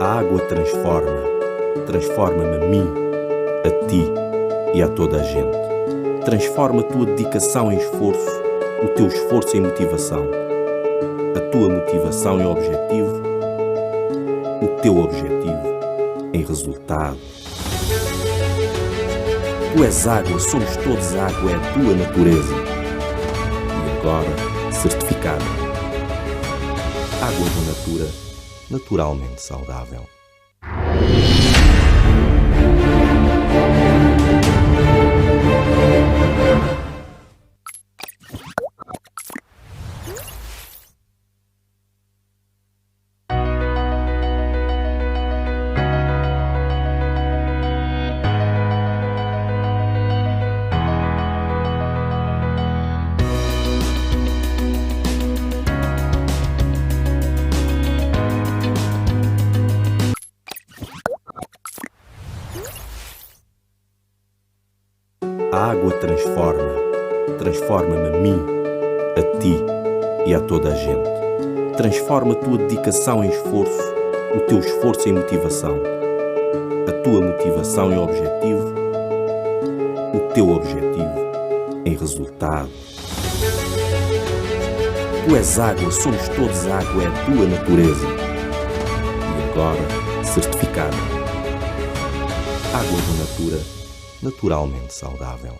A água transforma-me a mim, a ti e a toda a gente. Transforma a tua dedicação em esforço, o teu esforço em motivação, a tua motivação em objetivo, o teu objetivo em resultado. Tu és água, somos todos água, é a tua natureza. E agora, certificado. Água da natura, naturalmente saudável. A água transforma-me a mim, a ti e a toda a gente. Transforma a tua dedicação em esforço, o teu esforço em motivação, a tua motivação em objetivo, o teu objetivo em resultado. Tu és água, somos todos água, é a tua natureza. E agora, certificado. Água da natura, naturalmente saudável.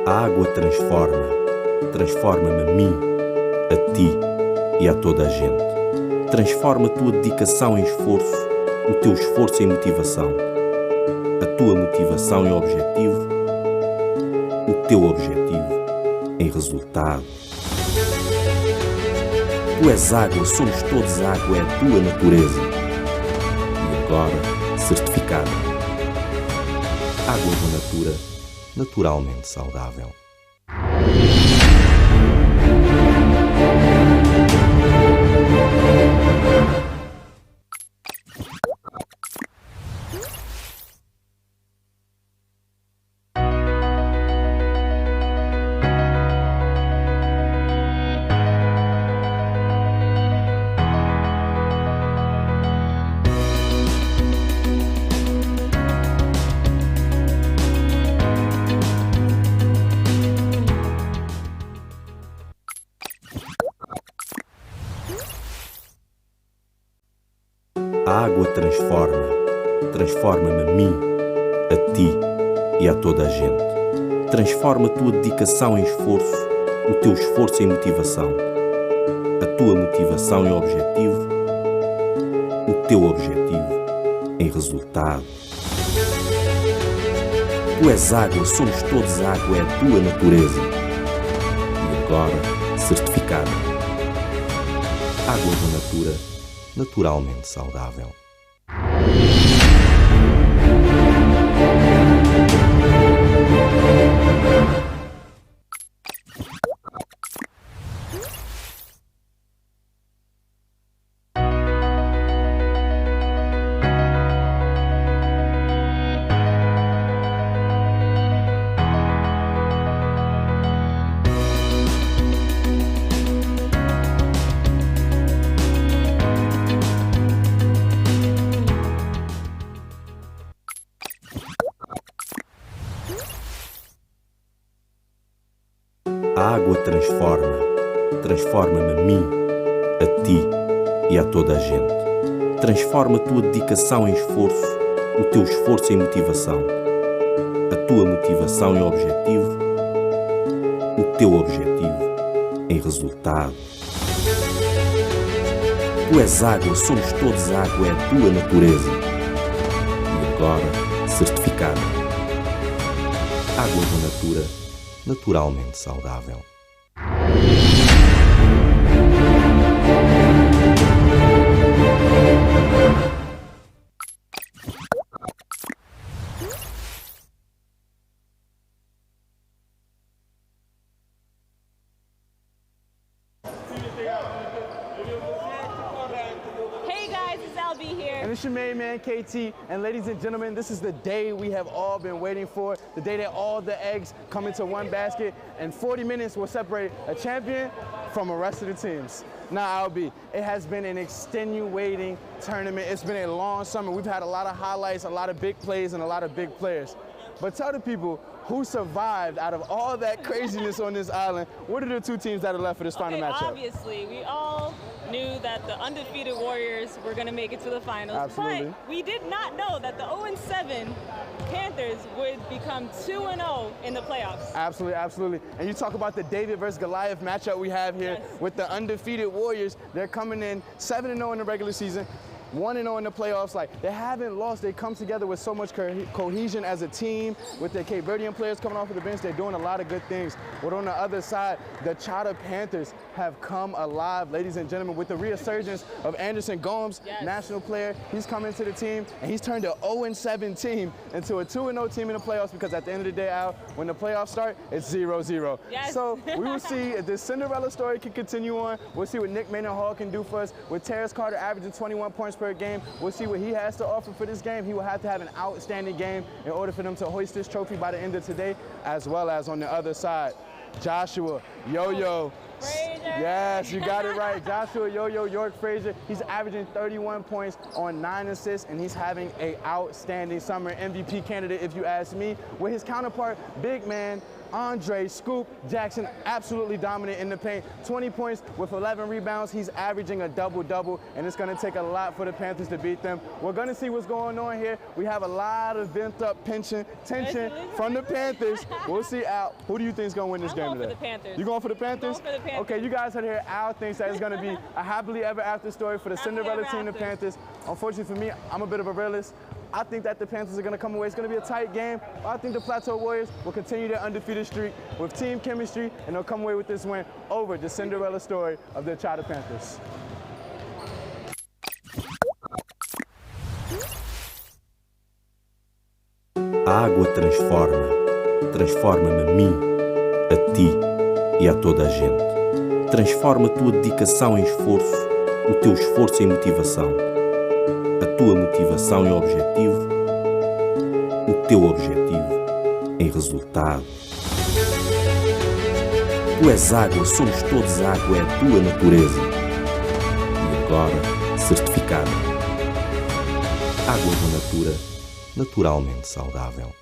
A água transforma-me a mim, a ti e a toda a gente. Transforma a tua dedicação em esforço, o teu esforço em motivação, a tua motivação em objetivo, o teu objetivo em resultado. Tu és água, somos todos água, é a tua natureza. E agora, certificado. Água da natura, naturalmente saudável. A água transforma-me a mim, a ti e a toda a gente. Transforma a tua dedicação em esforço, o teu esforço em motivação, a tua motivação em objetivo, o teu objetivo em resultado. Tu és água, somos todos água, é a tua natureza. E agora, certificado. Água da natura, naturalmente saudável. A água transforma-me a mim, a ti e a toda a gente. Transforma a tua dedicação em esforço, o teu esforço em motivação, a tua motivação em objetivo, o teu objetivo em resultado. Tu és água, somos todos água, é a tua natureza. E agora, certificado. Água da natura, naturalmente saudável. And it's your main man, KT. And ladies and gentlemen, this is the day we have all been waiting for, the day that all the eggs come into one basket, and 40 minutes will separate a champion from the rest of the teams. Now, Albie, it has been an extenuating tournament. It's been a long summer. We've had a lot of highlights, a lot of big plays, and a lot of big players. But tell the people who survived out of all that craziness on this island. What are the two teams that are left for this final matchup? Obviously, we all knew that the undefeated Warriors were going to make it to the finals. Absolutely. But we did not know that the 0-7 Panthers would become 2-0 in the playoffs. Absolutely, absolutely. And you talk about the David versus Goliath matchup we have here with the undefeated Warriors. They're coming in 7-0 in the regular season, 1-0 in the playoffs. Like, they haven't lost. They come together with so much cohesion as a team. With the Cape Verdean players coming off of the bench, they're doing a lot of good things. But on the other side, the Chata Panthers have come alive, ladies and gentlemen, with the resurgence of Anderson Gomes, national player. He's come into the team, and he's turned an 0-7 team into a 2-0 team in the playoffs, because at the end of the day, Al, when the playoffs start, it's 0-0. Yes. So we will see if this Cinderella story can continue on. We'll see what Nick Maynard Hall can do for us. With Terrence Carter averaging 21 points per game, we'll see what he has to offer for this game. He will have to have an outstanding game in order for them to hoist this trophy by the end of today, as well as on the other side, Joshua Yo-Yo. Frazier. Yes, you got it right. Joshua Yo-Yo York Frazier. He's averaging 31 points on 9 assists, and he's having an outstanding summer. MVP candidate, if you ask me. With his counterpart, big man Andre Scoop Jackson, absolutely dominant in the paint. 20 points with 11 rebounds. He's averaging a double-double, and it's going to take a lot for the Panthers to beat them. We're going to see what's going on here. We have a lot of bent-up tension from the Panthers. We'll see, Al. Who do you think is going to win this game today? I'm going for the Panthers. You going for the Panthers? I'm going for the Panthers. Okay, you guys heard here. Al thinks that it's going to be a happily ever after story for the Cinderella team, the Panthers. Unfortunately for me, I'm a bit of a realist. I think that the Panthers are going to come away. It's going to be a tight game. I think the Plateau Warriors will continue their undefeated streak with team chemistry, and they'll come away with this win over the Cinderella story of the Chata Panthers. A água transforma-me a mim, a ti e a toda a gente. Transforma a tua dedicação em esforço, o teu esforço em motivação, a tua motivação em objetivo, o teu objetivo em resultado. Tu és água, somos todos água, é a tua natureza. E agora, certificado. Água da Natura, naturalmente saudável.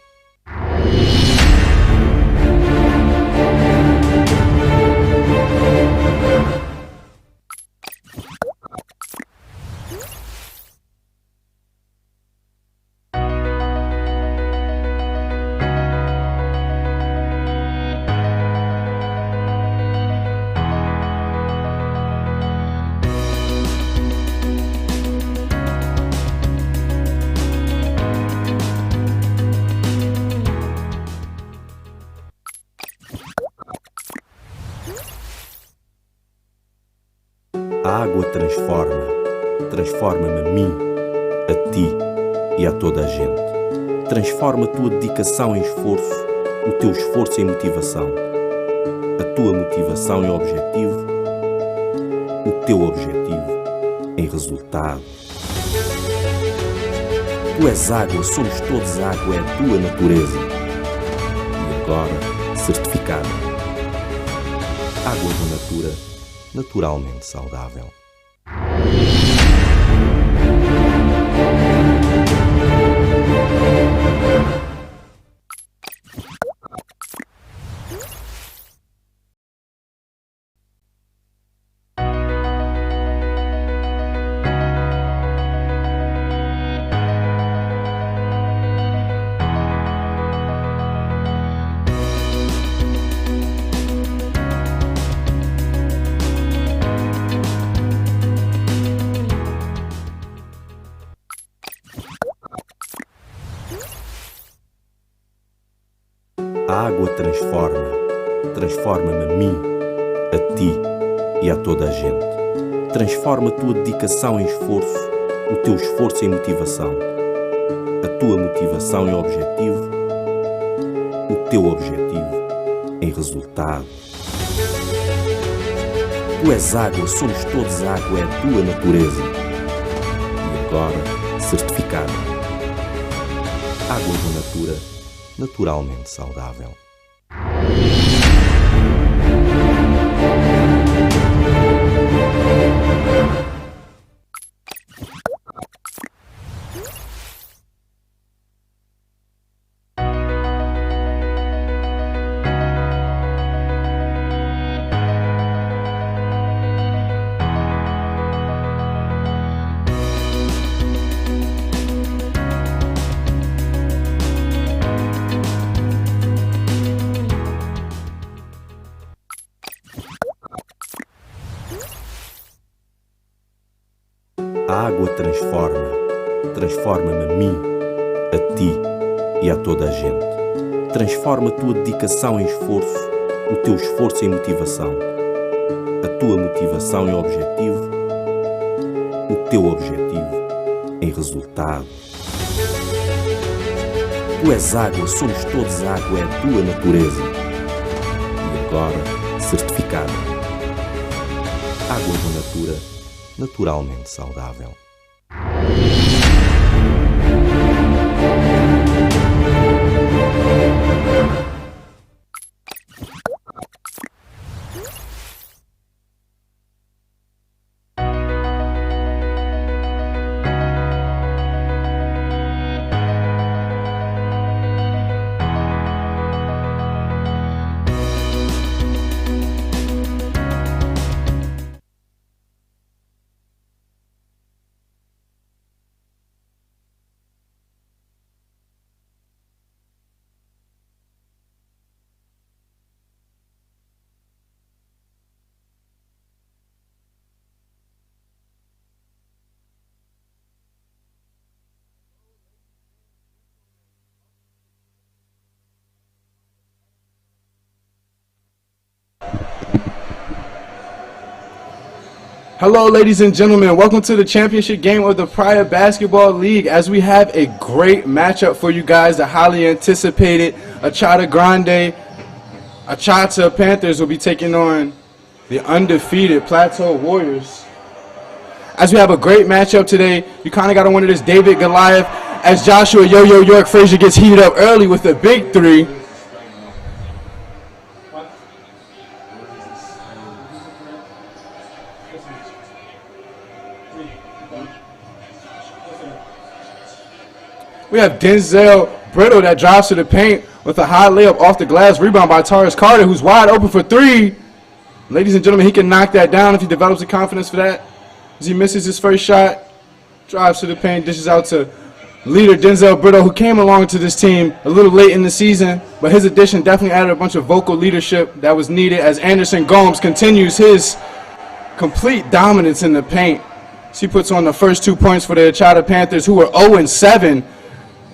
A água transforma-me a mim, a ti e a toda a gente. Transforma a tua dedicação em esforço, o teu esforço em motivação, a tua motivação em objetivo, o teu objetivo em resultado. Tu és água, somos todos água, é a tua natureza. E agora, certificado. Água da Natura, naturalmente saudável. A água transforma-me a mim, a ti e a toda a gente. Transforma a tua dedicação em esforço, o teu esforço em motivação, a tua motivação em objetivo, o teu objetivo em resultado. Tu és água, somos todos água, é a tua natureza. E agora, certificado. Água da Natura, naturalmente saudável. A água transforma-me a mim, a ti e a toda a gente. Transforma a tua dedicação em esforço, o teu esforço em motivação, a tua motivação em objetivo, o teu objetivo em resultado. Tu és água, somos todos água, é a tua natureza. E agora, certificado. Água da Natura, naturalmente saudável. Hello, ladies and gentlemen. Welcome to the championship game of the Praia Basketball League, as we have a great matchup for you guys. The highly anticipated Achata Grande, Achata Panthers will be taking on the undefeated Plateau Warriors. As we have a great matchup today, you kind of got to wonder this David Goliath, as Joshua Yo-Yo York Frazier gets heated up early with a big three. We have Denzel Brittle that drives to the paint with a high layup off the glass, rebound by Taurus Carter, who's wide open for three. Ladies and gentlemen, he can knock that down if he develops the confidence for that. As he misses his first shot, drives to the paint, dishes out to leader Denzel Brittle, who came along to this team a little late in the season, but his addition definitely added a bunch of vocal leadership that was needed as Anderson Gomes continues his complete dominance in the paint. So he puts on the first 2 points for the Achata Panthers, who were 0-7.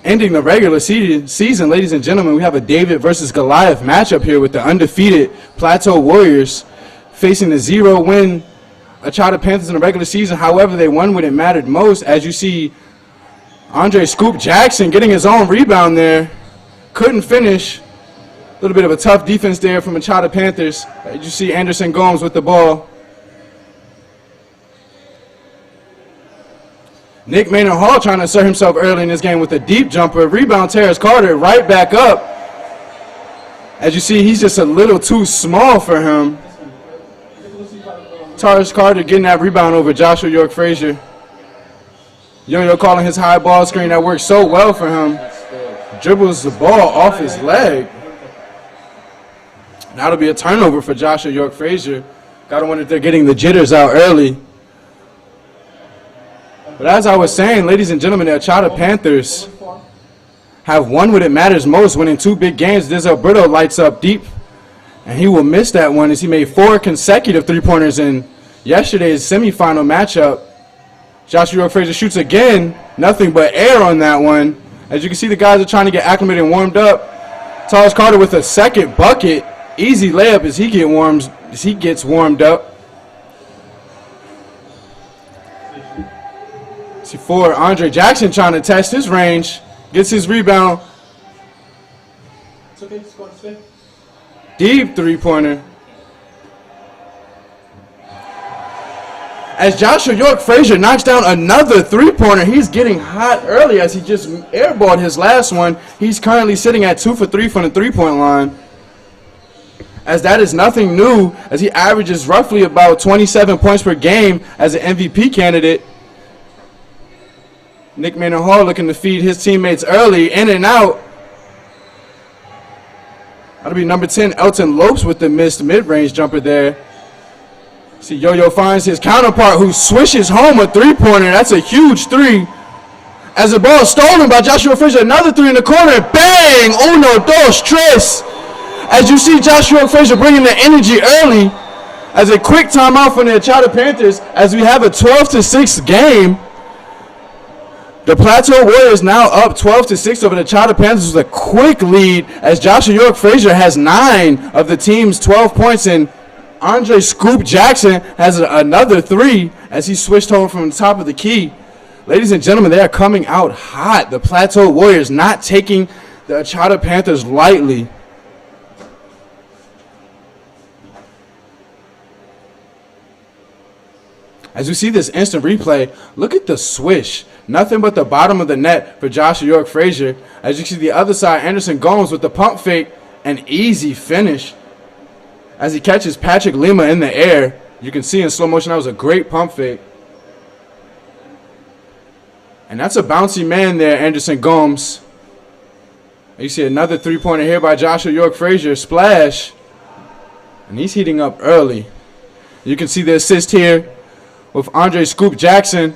Ending the regular season, ladies and gentlemen, we have a David versus Goliath matchup here with the undefeated Plateau Warriors facing the 0-win Achata Panthers in the regular season. However, they won when it mattered most, as you see Andre Scoop Jackson getting his own rebound there. Couldn't finish. A little bit of a tough defense there from Achata Panthers. As you see Anderson Gomes with the ball. Nick Maynard Hall trying to assert himself early in this game with a deep jumper. Rebound, Terrence Carter right back up. As you see, he's just a little too small for him. Taurus Carter getting that rebound over Joshua York Frazier. Yo-Yo calling his high ball screen that works so well for him. Dribbles the ball off his leg. That'll be a turnover for Joshua York Frazier. Gotta wonder if they're getting the jitters out early. But as I was saying, ladies and gentlemen, the Achata Panthers have won when it matters most, winning 2 big games. Denzel Brittle lights up deep, and he will miss that one as he made 4 consecutive three-pointers in yesterday's semifinal matchup. Joshua York Frazier shoots again, nothing but air on that one. As you can see, the guys are trying to get acclimated and warmed up. Taurus Carter with a second bucket, easy layup as he gets as he gets warmed up. See forward, Andre Jackson trying to test his range. Gets his rebound. Deep three-pointer. As Joshua York-Frazier knocks down another three-pointer, he's getting hot early as he just airballed his last one. He's currently sitting at 2 for 3 from the three-point line. As that is nothing new, as he averages roughly about 27 points per game as an MVP candidate. Nick Maynard Hall looking to feed his teammates early, in and out. That'll be number 10, Elton Lopes with the missed mid-range jumper there. See, Yo-Yo finds his counterpart who swishes home a three-pointer. That's a huge three. As the ball is stolen by Joshua Frazier, another three in the corner. Bang! Uno, dos, tres. As you see Joshua Frazier bringing the energy early. As a quick timeout from the Achata Panthers as we have a 12-6 game. The Plateau Warriors now up 12-6 over the Achata Panthers with a quick lead as Joshua York-Frazier has 9 of the team's 12 points, and Andre Scoop Jackson has another 3 as he switched home from the top of the key. Ladies and gentlemen, they are coming out hot. The Plateau Warriors not taking the Achata Panthers lightly. As you see this instant replay, look at the swish. Nothing but the bottom of the net for Joshua York-Frazier. As you see the other side, Anderson Gomes with the pump fake, an easy finish. As he catches Patrick Lima in the air, you can see in slow motion that was a great pump fake. And that's a bouncy man there, Anderson Gomes. You see another three-pointer here by Joshua York-Frazier, splash. And he's heating up early. You can see the assist here with Andre Scoop Jackson.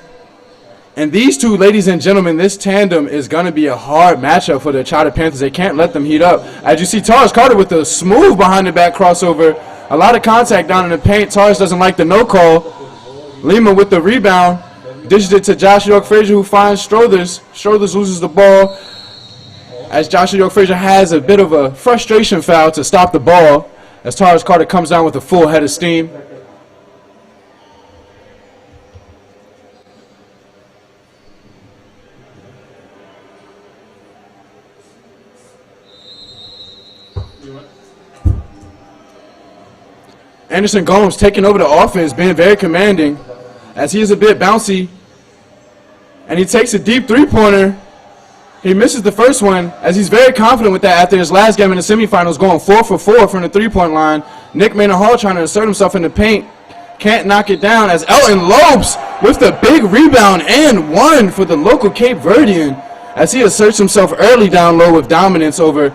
And these two, ladies and gentlemen, this tandem is going to be a hard matchup for the Achata Panthers. They can't let them heat up. As you see, Taurus Carter with the smooth behind-the-back crossover. A lot of contact down in the paint. Taurus doesn't like the no-call. Lima with the rebound. Dishes it to Joshua York-Frazier, who finds Strothers. Strothers loses the ball. As Joshua York-Frazier has a bit of a frustration foul to stop the ball. As Taurus Carter comes down with a full head of steam. Anderson Gomes taking over the offense, being very commanding as he is a bit bouncy. And he takes a deep three-pointer. He misses the first one as he's very confident with that after his last game in the semifinals, going 4 for 4 from the three-point line. Nick Maynard Hall trying to assert himself in the paint. Can't knock it down as Elton Lopes with the big rebound and 1 for the local Cape Verdean as he asserts himself early down low with dominance over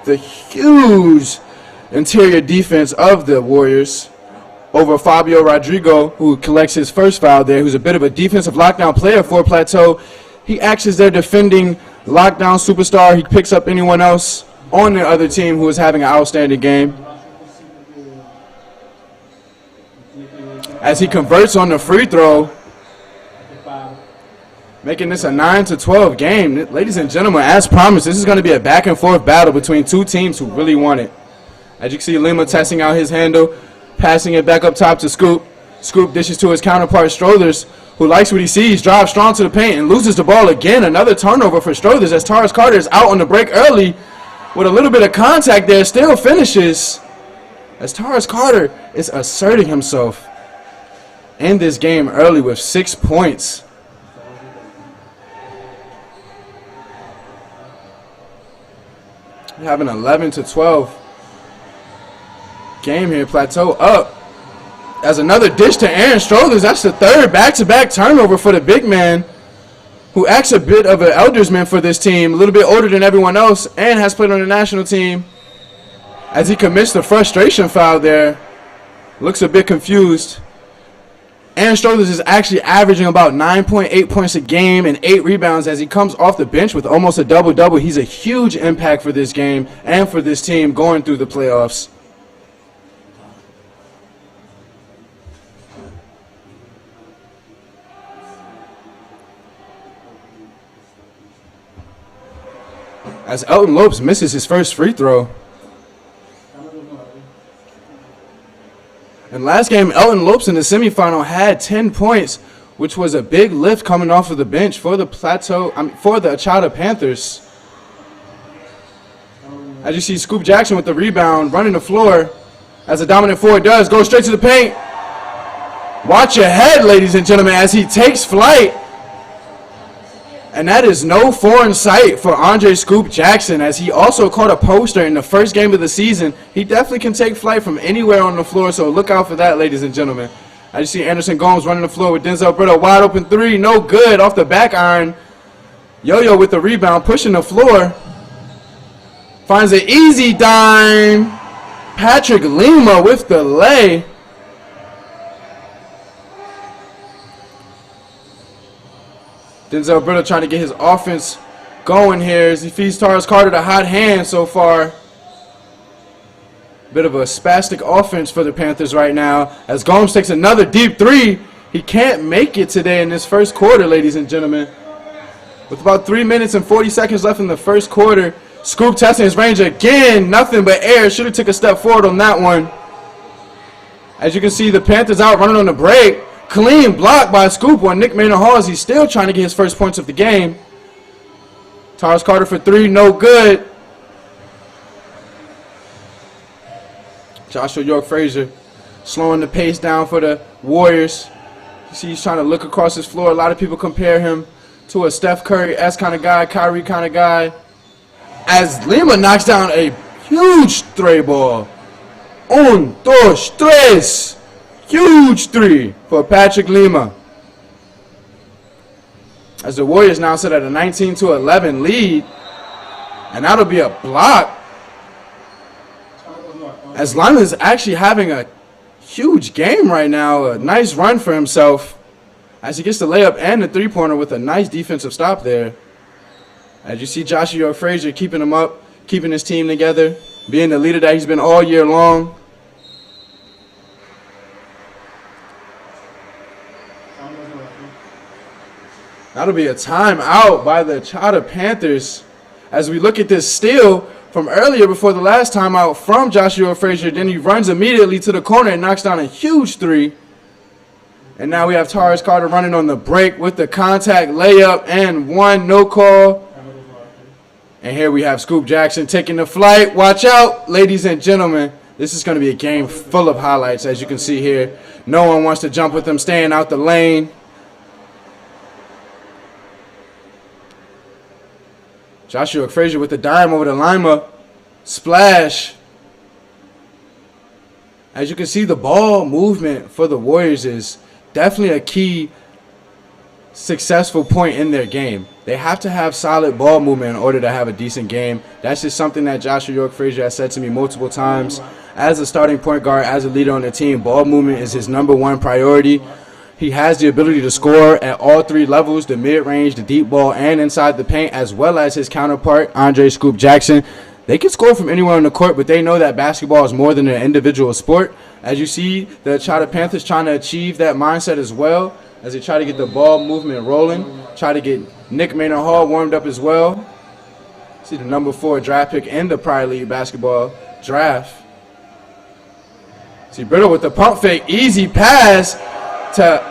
the huge interior defense of the Warriors over Fabio Rodrigo, who collects his first foul there, who's a bit of a defensive lockdown player for Plateau. He acts as their defending lockdown superstar. He picks up anyone else on the other team who is having an outstanding game. As he converts on the free throw, making this a 9-12 game. Ladies and gentlemen, as promised, this is going to be a back-and-forth battle between two teams who really want it. As you can see, Lima testing out his handle, passing it back up top to Scoop. Scoop dishes to his counterpart, Strothers, who likes what he sees, drives strong to the paint, and loses the ball again. Another turnover for Strothers as Taurus Carter is out on the break early with a little bit of contact there, still finishes. As Taurus Carter is asserting himself in this game early with 6 points. We have an 11-12 game here. Plateau up as another dish to Aaron Strothers. That's the third back-to-back turnover for the big man, who acts a bit of an eldersman for this team, a little bit older than everyone else, and has played on the national team. As he commits the frustration foul there, looks a bit confused. Aaron Strothers is actually averaging about 9.8 points a game and 8 rebounds as he comes off the bench with almost a double-double. He's a huge impact for this game and for this team going through the playoffs. As Elton Lopes misses his first free throw. And last game, Elton Lopes in the semifinal had 10 points, which was a big lift coming off of the bench for the Achata Panthers. As you see, Scoop Jackson with the rebound, running the floor, as a dominant forward does, go straight to the paint. Watch your head, ladies and gentlemen, as he takes flight. And that is no foreign sight for Andre Scoop Jackson, as he also caught a poster in the first game of the season. He definitely can take flight from anywhere on the floor, so look out for that, ladies and gentlemen. As you see Anderson Gomes running the floor with Denzel Brito, wide open three, no good, off the back iron. Yo-Yo with the rebound, pushing the floor. Finds an easy dime. Patrick Lima with the lay. Denzel Brito trying to get his offense going here as he feeds Tyrus Carter the hot hand so far. Bit of a spastic offense for the Panthers right now as Gomes takes another deep three. He can't make it today in this first quarter, ladies and gentlemen. With about 3 minutes and 40 seconds left in the first quarter, Scoop testing his range again. Nothing but air. Should have took a step forward on that one. As you can see, the Panthers out running on the break. Clean block by Scoop on Nick Maynard Hall as he's still trying to get his first points of the game. Tyrus Carter for three, no good. Joshua York-Frazier slowing the pace down for the Warriors. You see he's trying to look across his floor. A lot of people compare him to a Steph Curry-esque kind of guy, Kyrie kind of guy. As Lima knocks down a huge three ball. 1, 2, 3. Huge three for Patrick Lima. As the Warriors now sit at a 19-11 lead. And that'll be a block. As Lima is actually having a huge game right now. A nice run for himself. As he gets the layup and the three-pointer with a nice defensive stop there. As you see Joshua York-Frazier keeping him up, keeping his team together, being the leader that he's been all year long. That'll be a timeout by the Achata Panthers. As we look at this steal from earlier before the last timeout from Joshua Frazier, then he runs immediately to the corner and knocks down a huge three. And now we have Tyrus Carter running on the break with the contact layup and one, no call. And here we have Scoop Jackson taking the flight. Watch out, ladies and gentlemen. This is going to be a game full of highlights, as you can see here. No one wants to jump with him, staying out the lane. Joshua Frazier with the dime over to Lima. Splash. As you can see, the ball movement for the Warriors is definitely a key successful point in their game. They have to have solid ball movement in order to have a decent game. That's just something that Joshua York-Frazier has said to me multiple times. As a starting point guard, as a leader on the team, ball movement is his #1 priority. He has the ability to score at all three levels, the mid-range, the deep ball, and inside the paint, as well as his counterpart, Andre Scoop Jackson. They can score from anywhere on the court, but they know that basketball is more than an individual sport. As you see, the Achata Panthers trying to achieve that mindset as well, as they try to get the ball movement rolling, try to get Nick Maynard Hall warmed up as well. See the #4 draft pick in the Praia League basketball draft. See Brito with the pump fake, easy pass to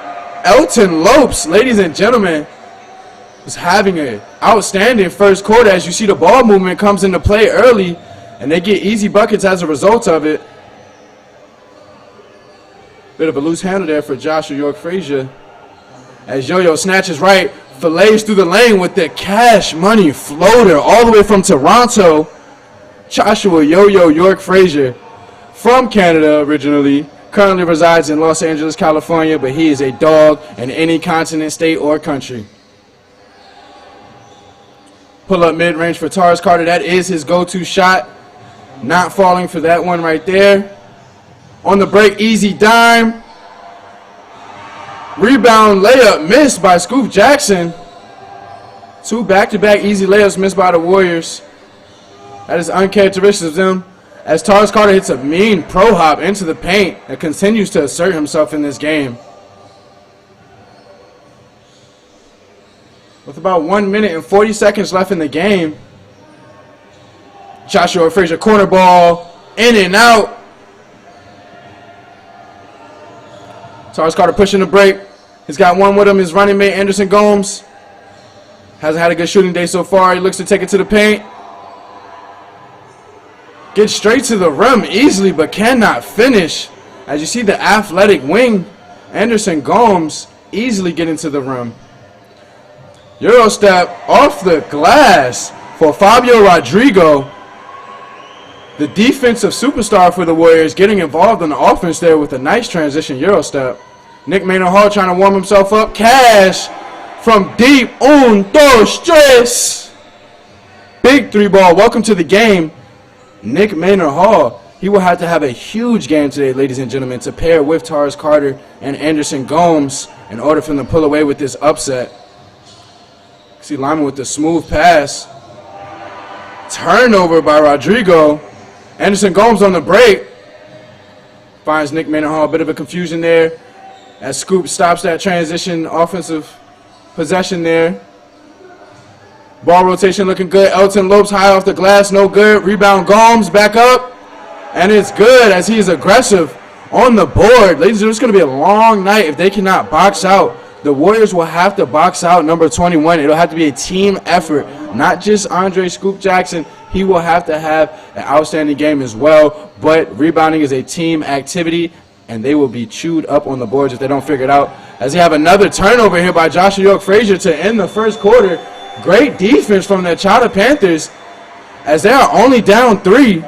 Elton Lopes, ladies and gentlemen, is having an outstanding first quarter. As you see, the ball movement comes into play early, and they get easy buckets as a result of it. Bit of a loose handle there for Joshua York-Frazier. As Yo-Yo snatches right, fillets through the lane with the cash money floater all the way from Toronto. Joshua Yo-Yo York-Frazier, from Canada originally, currently resides in Los Angeles, California, but he is a dog in any continent, state, or country. Pull up mid-range for Tyrus Carter. That is his go-to shot. Not falling for that one right there. On the break, easy dime. Rebound layup missed by Scoop Jackson. 2 back-to-back easy layups missed by the Warriors. That is uncharacteristic of them. As Tyrus Carter hits a mean pro hop into the paint and continues to assert himself in this game. With about 1 minute and 40 seconds left in the game, Joshua Frazier corner ball, in and out. Tars Carter pushing the break. He's got one with him, his running mate, Anderson Gomes. Hasn't had a good shooting day so far. He looks to take it to the paint. Gets straight to the rim easily, but cannot finish. As you see the athletic wing, Anderson Gomes easily getting to the rim. Euro step off the glass for Fabio Rodrigo. The defensive superstar for the Warriors getting involved in the offense there with a nice transition Euro step. Nick Maynard Hall trying to warm himself up. Cash from deep. Un, dos, tres. Big three ball. Welcome to the game. Nick Maynard Hall. He will have to have a huge game today, ladies and gentlemen, to pair with Tars Carter and Anderson Gomes in order for them to pull away with this upset. See Lyman with the smooth pass. Turnover by Rodrigo. Anderson Gomes on the break. Finds Nick Maynard Hall. A bit of a confusion there as Scoop stops that transition offensive possession there. Ball rotation looking good. Elton Lopes high off the glass. No good. Rebound Gomes back up. And it's good as he is aggressive on the board. Ladies and gentlemen, it's going to be a long night if they cannot box out. The Warriors will have to box out number 21. It'll have to be a team effort, not just Andre Scoop Jackson. He will have to have an outstanding game as well. But rebounding is a team activity, and they will be chewed up on the boards if they don't figure it out. As they have another turnover here by Joshua York-Frazier to end the first quarter. Great defense from the Chata Panthers as they are only down 3.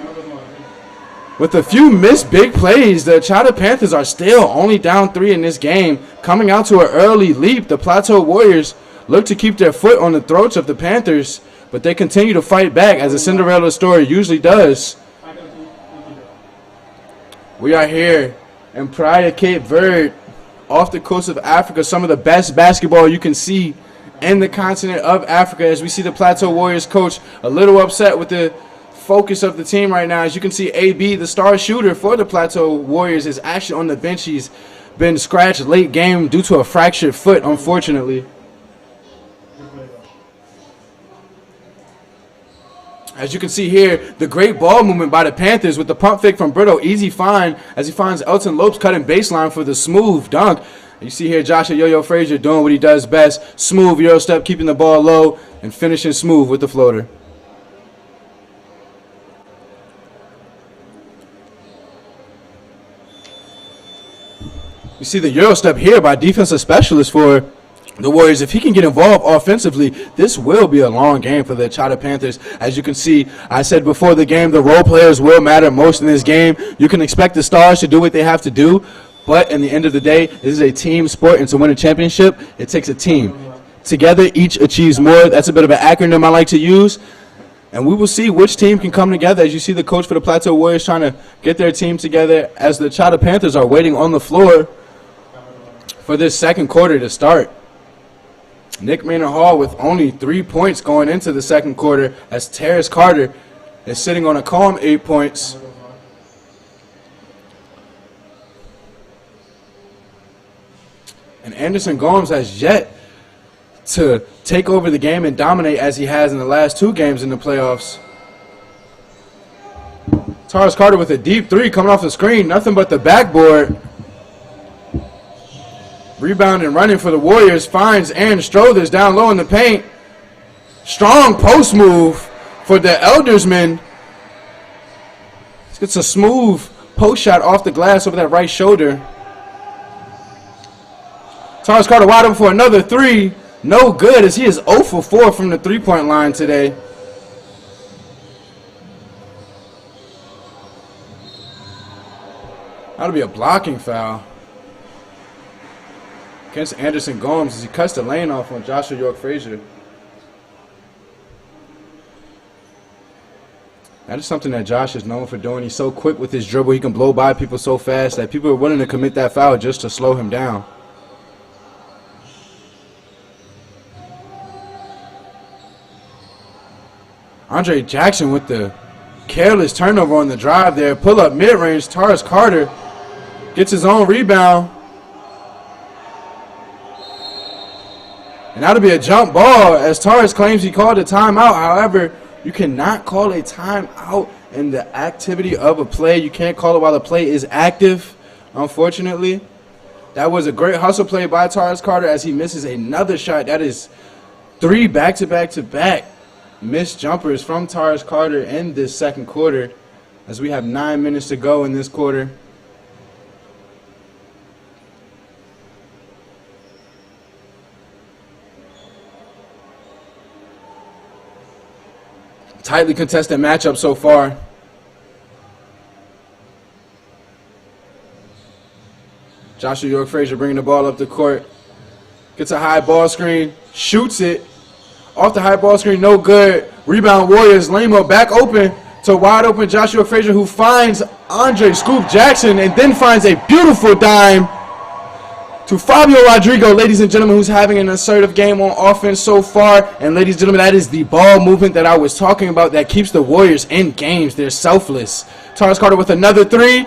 With a few missed big plays, the Chata Panthers are still only down 3 in this game. Coming out to an early leap, the Plateau Warriors look to keep their foot on the throats of the Panthers, but they continue to fight back as a Cinderella story usually does. We are here in Praia, Cape Verde, off the coast of Africa, some of the best basketball you can see in the continent of Africa, as we see the Plateau Warriors coach a little upset with the focus of the team right now. As you can see, AB, the star shooter for the Plateau Warriors, is actually on the bench. He's been scratched late game due to a fractured foot, unfortunately. As you can see here, the great ball movement by the Panthers with the pump fake from Brito. Easy find as he finds Elton Lopes cutting baseline for the smooth dunk. You see here Joshua Yo-Yo Frazier doing what he does best. Smooth Euro step, keeping the ball low and finishing smooth with the floater. You see the Euro step here by defensive specialist for the Warriors. If he can get involved offensively, this will be a long game for the Chata Panthers. As you can see, I said before the game, the role players will matter most in this game. You can expect the stars to do what they have to do, but in the end of the day, this is a team sport, and to win a championship, it takes a team. Together, each achieves more. That's a bit of an acronym I like to use. And we will see which team can come together. As you see the coach for the Plateau Warriors trying to get their team together as the Chata Panthers are waiting on the floor for this second quarter to start. Nick Maynard Hall with only 3 points going into the second quarter as Terrence Carter is sitting on a calm 8 points. And Anderson Gomes has yet to take over the game and dominate as he has in the last 2 games in the playoffs. Tars Carter with a deep 3 coming off the screen. Nothing but the backboard. Rebound and running for the Warriors. Finds Aaron Strothers down low in the paint. Strong post move for the Eldersman. Gets a smooth post shot off the glass over that right shoulder. Tars Carter wide open for another 3. No good as he is 0 for 4 from the three-point line today. That'll be a blocking foul against Anderson Gomes as he cuts the lane off on Joshua York-Frazier. That is something that Josh is known for doing. He's so quick with his dribble. He can blow by people so fast that people are willing to commit that foul just to slow him down. Andre Jackson with the careless turnover on the drive there. Pull up mid-range. Tars Carter gets his own rebound. And that'll be a jump ball as Tars claims he called a timeout. However, you cannot call a timeout in the activity of a play. You can't call it while the play is active, unfortunately. That was a great hustle play by Tyrus Carter as he misses another shot. That is 3 back-to-back-to-back missed jumpers from Tyrus Carter in this second quarter as we have 9 minutes to go in this quarter. Tightly contested matchup so far. Joshua York-Frazier bringing the ball up the court. Gets a high ball screen. Shoots it. Off the high ball screen, no good. Rebound Warriors. Lima back open to wide open Joshua York-Frazier, who finds Andre Scoop Jackson and then finds a beautiful dime to Fabio Rodrigo, ladies and gentlemen, who's having an assertive game on offense so far. And ladies and gentlemen, that is the ball movement that I was talking about that keeps the Warriors in games. They're selfless. Tyrus Carter with another 3.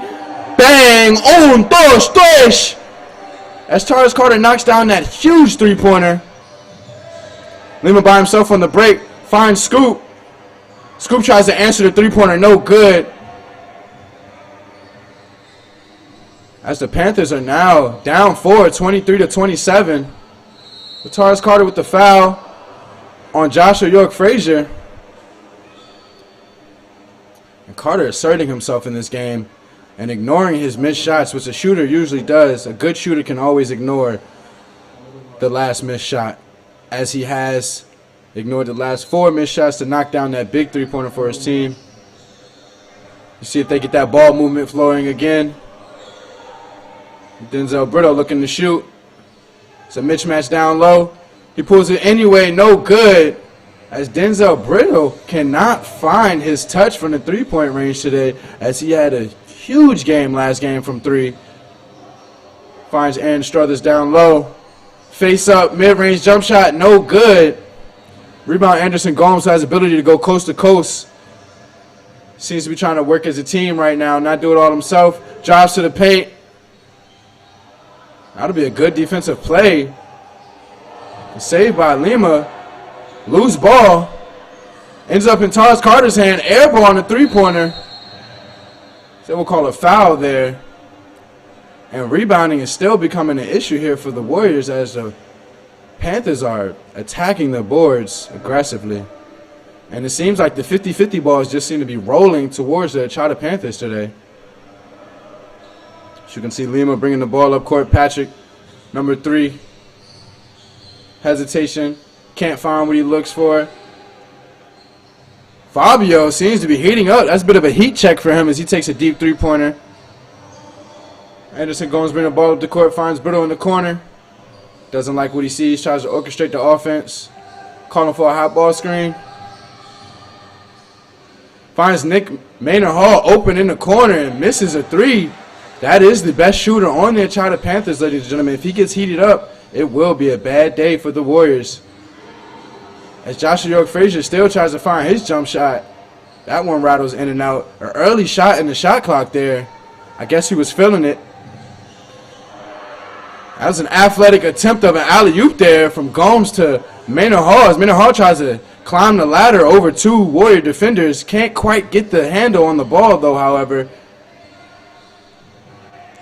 Bang! 1, 2, 3! As Tyrus Carter knocks down that huge three-pointer. Lima by himself on the break. Finds Scoop. Scoop tries to answer the three-pointer. No good. As the Panthers are now down 4, 23-27. With Tyrus Carter with the foul on Joshua York-Frazier. And Carter asserting himself in this game and ignoring his missed shots, which a shooter usually does. A good shooter can always ignore the last missed shot, as he has ignored the last 4 missed shots to knock down that big three-pointer for his team. You see if they get that ball movement flowing again. Denzel Brito looking to shoot. It's a mismatch down low. He pulls it anyway, no good. As Denzel Brito cannot find his touch from the three-point range today, as he had a huge game last game from 3. Finds Aaron Struthers down low. Face up, mid-range jump shot, no good. Rebound Anderson Gomes has the ability to go coast to coast. Seems to be trying to work as a team right now, not do it all himself. Drives to the paint. That'll be a good defensive play. Saved by Lima. Loose ball. Ends up in Tyrus Carter's hand. Air ball on the three-pointer. So we'll call a foul there. And rebounding is still becoming an issue here for the Warriors as the Panthers are attacking the boards aggressively. And it seems like the 50-50 balls just seem to be rolling towards the Chata Panthers today. As you can see, Lima bringing the ball up court. Patrick, number 3. Hesitation. Can't find what he looks for. Fabio seems to be heating up. That's a bit of a heat check for him as he takes a deep three-pointer. Anderson Gomes bringing the ball up the court. Finds Brito in the corner. Doesn't like what he sees. Tries to orchestrate the offense. Calling for a hot ball screen. Finds Nick Maynard Hall open in the corner and misses a 3. That is the best shooter on the Chata Panthers, ladies and gentlemen. If he gets heated up, it will be a bad day for the Warriors. As Joshua York-Frazier still tries to find his jump shot. That one rattles in and out. An early shot in the shot clock there. I guess he was feeling it. That was an athletic attempt of an alley-oop there from Gomes to Maynard Hall. As Maynard Hall tries to climb the ladder over 2 Warrior defenders. Can't quite get the handle on the ball, though, however.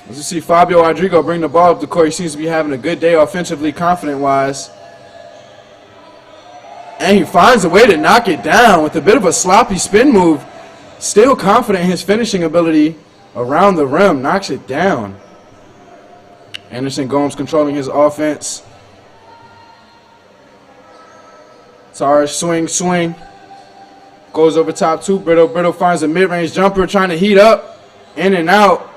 As you see Fabio Rodrigo bring the ball up the court, he seems to be having a good day offensively, confident-wise. And he finds a way to knock it down with a bit of a sloppy spin move. Still confident in his finishing ability around the rim, knocks it down. Anderson Gomes controlling his offense. Tyrus swing. Goes over top 2. Brito finds a mid-range jumper, trying to heat up. In and out.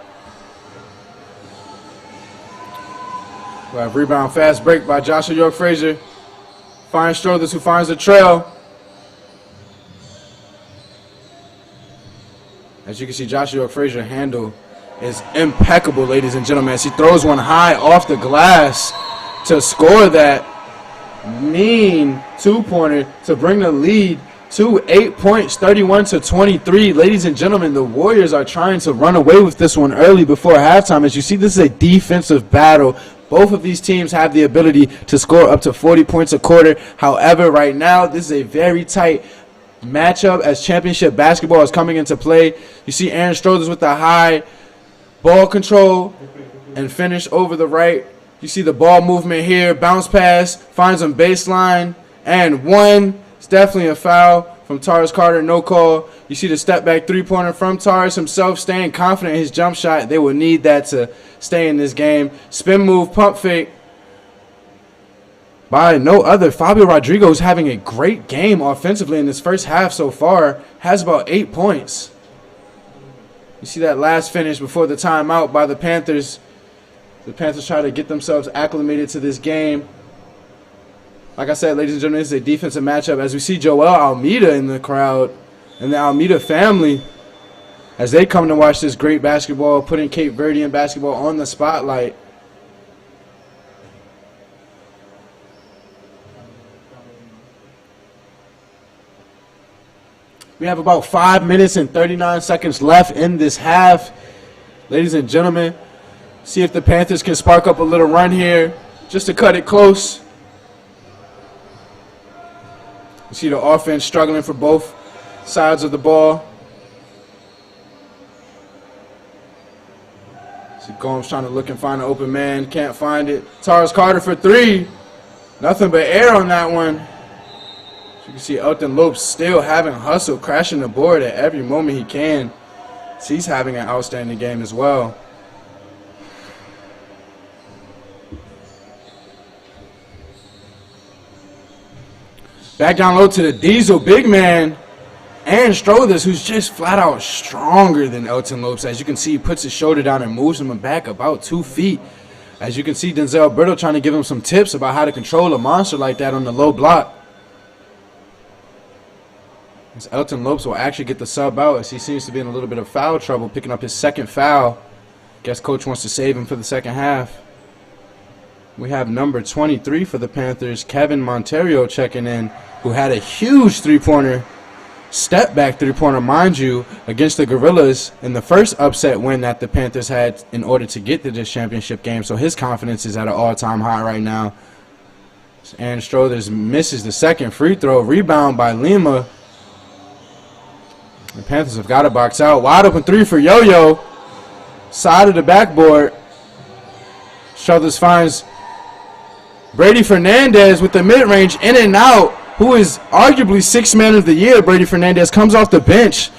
We have rebound fast break by Joshua York-Frazier. Finds Struthers, who finds the trail. As you can see, Joshua York-Frazier handle is impeccable, ladies and gentlemen, as he throws one high off the glass to score that mean 2-pointer to bring the lead to 8 points, 31-23. Ladies and gentlemen, the Warriors are trying to run away with this one early before halftime. As you see, this is a defensive battle. Both of these teams have the ability to score up to 40 points a quarter. However, right now, this is a very tight matchup as championship basketball is coming into play. You see Aaron Struthers with the high ball control. and finish over the right. You see the ball movement here. Bounce pass, finds him baseline, and one. It's definitely a foul from Tyrus Carter, no call. You see the step back three-pointer from Tyrus himself, staying confident in his jump shot. They will need that to stay in this game. Spin move, pump fake by no other. Fabio Rodrigo is having a great game offensively in this first half so far. Has about 8 points. You see that last finish before the timeout by the Panthers. The Panthers try to get themselves acclimated to this game. Like I said, ladies and gentlemen, this is a defensive matchup. As we see Joel Almeida in the crowd and the Almeida family as they come to watch this great basketball, putting Cape Verdean basketball on the spotlight. We have about 5 minutes and 39 seconds left in this half. Ladies and gentlemen, see if the Panthers can spark up a little run here just to cut it close. You see the offense struggling for both sides of the ball. See Gomes trying to look and find an open man. Can't find it. Tyrus Carter for three. Nothing but air on that one. You can see Elton Lopes still having hustle, crashing the board at every moment he can. So he's having an outstanding game as well. Back down low to the Diesel big man, Aaron Strothers, who's just flat out stronger than Elton Lopes. As you can see, he puts his shoulder down and moves him back about 2 feet. As you can see, Denzel Berto trying to give him some tips about how to control a monster like that on the low block. As Elton Lopes will actually get the sub out as he seems to be in a little bit of foul trouble, picking up his second foul. Guess coach wants to save him for the second half. We have number 23 for the Panthers, Kevin Monterio, checking in, who had a huge three-pointer, step-back three-pointer, mind you, against the Gorillas in the first upset win that the Panthers had in order to get to this championship game. So his confidence is at an all-time high right now. Aaron Strothers misses the second free throw. Rebound by Lima. The Panthers have got to box out. Wide open three for Yo-Yo. Side of the backboard. Strothers finds Brady Fernandez with the mid-range, in and out, who is arguably sixth man of the year. Brady Fernandez comes off the bench.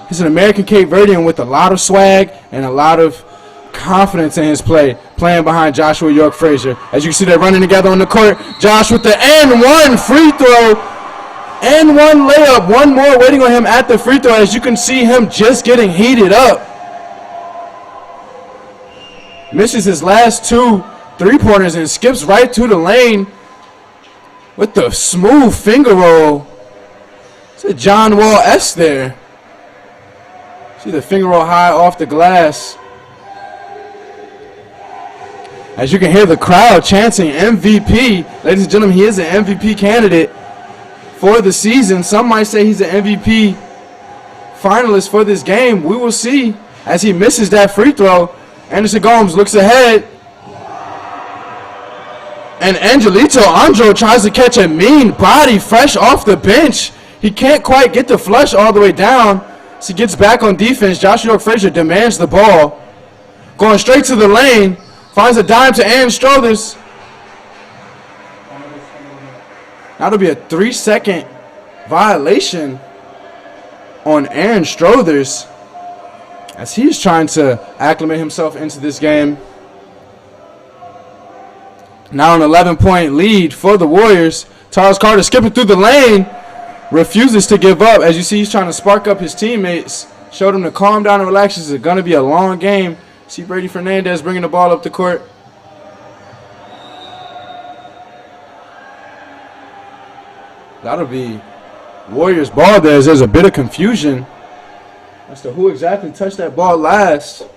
He's an American Cape Verdean with a lot of swag and a lot of confidence in his play, playing behind Joshua York Frazier. As you can see, they're running together on the court. Josh with the and-one free throw. And one layup, one more waiting on him at the free throw. As you can see him just getting heated up. Misses his last two three-pointers and skips right to the lane with the smooth finger roll. It's a John Wall-esque there. See the finger roll high off the glass. As you can hear the crowd chanting MVP. Ladies and gentlemen, he is an MVP candidate for the season. Some might say he's an MVP finalist for this game. We will see as he misses that free throw. Anderson Gomes looks ahead. And Angelito Andro tries to catch a mean body fresh off the bench. He can't quite get the flush all the way down. So he gets back on defense. Josh York Frazier demands the ball. Going straight to the lane. Finds a dime to Aaron Strothers. That'll be a 3-second violation on Aaron Strothers as he's trying to acclimate himself into this game. Now an 11-point lead for the Warriors. Tyrus Carter skipping through the lane. Refuses to give up. As you see, he's trying to spark up his teammates. Showed them to calm down and relax. This is going to be a long game. See Brady Fernandez bringing the ball up the court. That'll be Warriors ball there. There's a bit of confusion as to who exactly touched that ball last.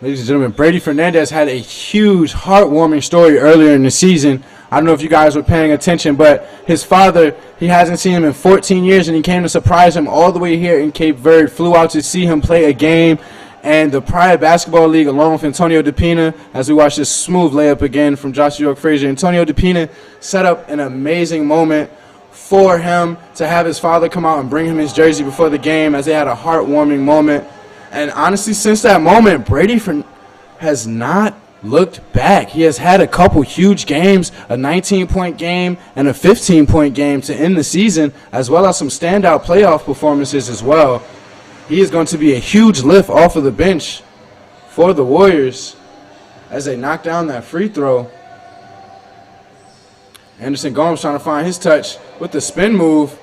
Ladies and gentlemen, Brady Fernandez had a huge, heartwarming story earlier in the season. I don't know if you guys were paying attention, but his father, he hasn't seen him in 14 years, and he came to surprise him all the way here in Cape Verde. Flew out to see him play a game. And the Praia Basketball League, along with Antonio DePina, as we watch this smooth layup again from Josh York Frazier. Antonio DePina set up an amazing moment for him to have his father come out and bring him his jersey before the game, as they had a heartwarming moment. And honestly, since that moment, Brady has not looked back. He has had a couple huge games, a 19-point game and a 15-point game to end the season, as well as some standout playoff performances as well. He is going to be a huge lift off of the bench for the Warriors as they knock down that free throw. Anderson Gomes trying to find his touch with the spin move.